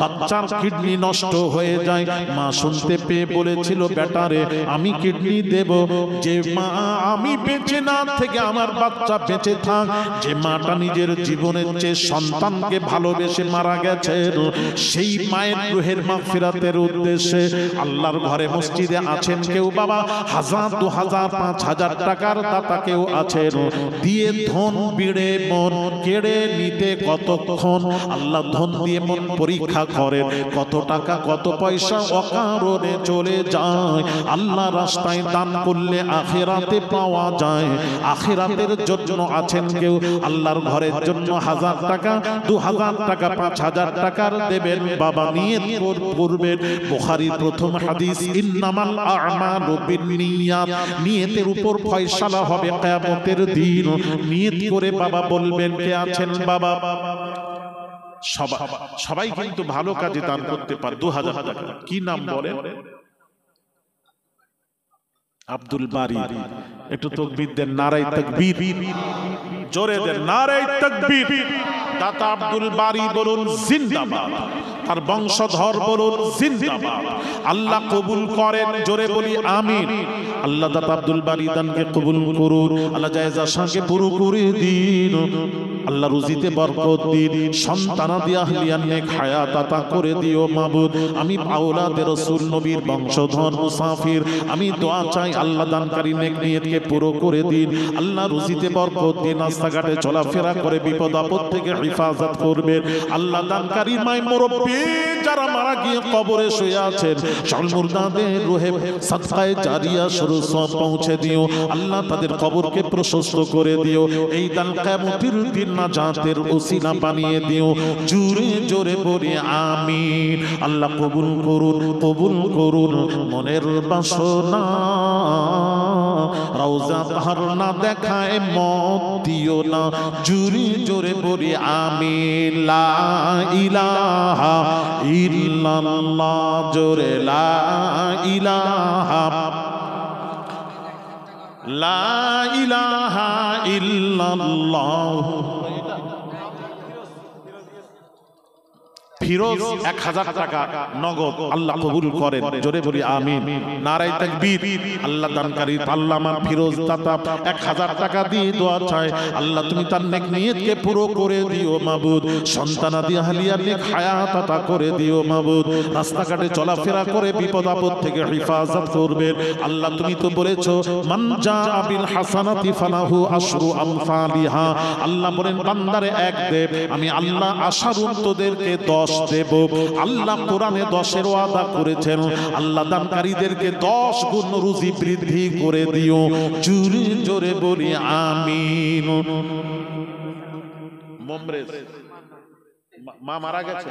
বাচ্চার কিডনি নষ্ট হয়ে যায়, মা শুনতে পেয়ে বলেছিল, বেটারে আমি কিডনি দেব। যে মা আমি বেঁচে না থেকে আমার বাচ্চা বেঁচে থাক, যে মাটা নিজের জীবনের চেয়ে সন্তানকে ভালোবেসে মারা গেছে, সেই মায়ের রূহের মাগফিরাতের উদ্দেশ্যে আল্লাহর ঘরে মসজিদে আছেন কেউ বাবা, 1000 2000 5000 টাকার দাতা কেউ আছেন, দিয়ে ধন বিড়ে মন কেড়ে নিতে কতক্ষণ, আল্লাহ ধন দিয়ে মন পরীক্ষা করেন, কত টাকা কত পয়সা অকারণে চলে যায়। আল্লাহ রাস্তায় দান করলে আখিরাতে পাওয়া যায়। আখিরাতের জন্য আছেন কেউ, আল্লাহর ঘরের জন্য 1000 টাকা 2000 টাকা 5000 টাকার দেবেন বাবা, নিয়ত করবেন। বুখারীর প্রথম হাদিস, ইন্নামাল আ'মালু বিন্নিয়াত, নিয়তের উপর ফয়সালা হবে কিয়ামতের দিন। নিয়ত করে বাবা বলবেন, কে আছেন বাবা? সবাই কিন্তু ভালো কাজে দান করতে পারে 2000 টাকা। কি নাম বলেন? আব্দুল বারী। একটু তাকবীর দেন, নারায়ে তাকবীর, জোরে দেন নারায়ে তাকবীর। দাতা আব্দুল বারী বলুন জিন্দাবাদ, তার বংশধর বলুন জিন্দাবাদ। আল্লাহ কবুল করেন, জোরে বলি আমিন। আল্লাহ দাতা আব্দুল বারী দানকে কবুল করুন, আল্লাহ জায়েজ আশাকে পুরো করে দিন, আল্লাহ রুজিতে বরকত দিন, সন্তানাদি আহলিয়ান নেক হায়াত আতা করে দিও মাবুদ। আমি আওলাদে রাসূল নবীর বংশধর মুসাফির, আমি দোয়া চাই আল্লাহ দানকারী নেক নিয়তকে পুরো করে দিন, আল্লাহ রুজিতে বরকত দিন, রাস্তাঘাটে চলাফেরা করে বিপদ আপদ থেকে হেফাজত করবেন। আল্লাহ দানকারী মাই মুরব্বি যারা মারা গিয়ে কবরে শুয়ে আছেন, সকল মুর্দাদের রূহে সাদকায়ে জারিয়া স্বরূপ সব পৌঁছে দিও, আল্লাহ তাদের কবরকে প্রশস্ত করে দিও, এই দান কিয়ামতের দিন নাজাতের ওসিলা বানিয়ে দিও, জোরে জোরে বলি আমিন। আল্লাহ কবুল করুন, কবুল করুন মনের বাসনা, রওজা তাহার না দেখায় মত দিও না, জোরে জোরে বলি আমিন। লা ইলাহা ইল্লাল্লাহ, জোরে লা ইলাহা, লা ইলাহা ইল্লাল্লাহ। ফিরোজ 1000 টাকা নগদ আল্লাহ কবুল করেন, জোরে বলি আমিন, নারায়ে তাকবীর। আল্লাহ দানকারী আল্লাহ আমার ফিরোজ দাতা 1000 টাকা দিয়ে দোয়া চায়, আল্লাহ তুমি তার নেক নিয়তকে পুরো করে দিও মাবুদ, সন্তানাদি আহলিয়া নেক হায়াত আতা করে দিও মাবুদ, রাস্তাঘাটে চলাফেরা করে বিপদ আপদ থেকে হেফাজত করবেন আল্লাহ। তুমি তো বলেছো মান জাআ বিল হাসানাতি ফালাহু আশরু আমসালিহা, আল্লাহ বলেন বান্দারে এক দেব, আমি আল্লাহ আশারুন তোদেরকে 10 দেব। আল্লাহ কোরআনে 10-এর ওয়াদা করেছেন, আল্লাহ দানকারীদেরকে 10 গুণ রুজি বৃদ্ধি করে দিও, জোরে জোরে বলি আমিন। মমরেজ মা মারা গেছে,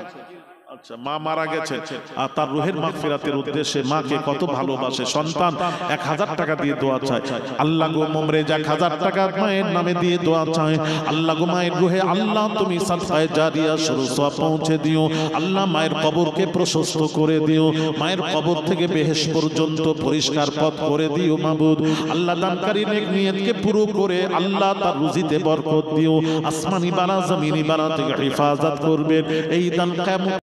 আচ্ছা মা মারা গেছে, আর তার রুহের মাগফিরাতের উদ্দেশ্যে মাকে কত ভালোবাসে সন্তান 1000 টাকা দিয়ে দোয়া চায়। আল্লাহ গো মমরেজ 1000 টাকা মায়ের নামে দিয়ে দোয়া চায়, আল্লাহ গো মায়ের রুহে আল্লাহ তুমি সাদকায়ে জারিয়া সওয়াব পৌঁছে দিও, আল্লাহ মায়ের কবরকে প্রশস্ত করে দিও, মায়ের কবর থেকে বেহেশ পর্যন্ত পরিষ্কার পথ করে দিও মাবুদ। আল্লাহ দানকারী নেক নিয়তকে পুরো করে আল্লাহ তার রুজিতে বরকত দিও, আসমানি বালা জমিনি বালা থেকে হেফাজত করবেন। এই দান কিয়ামত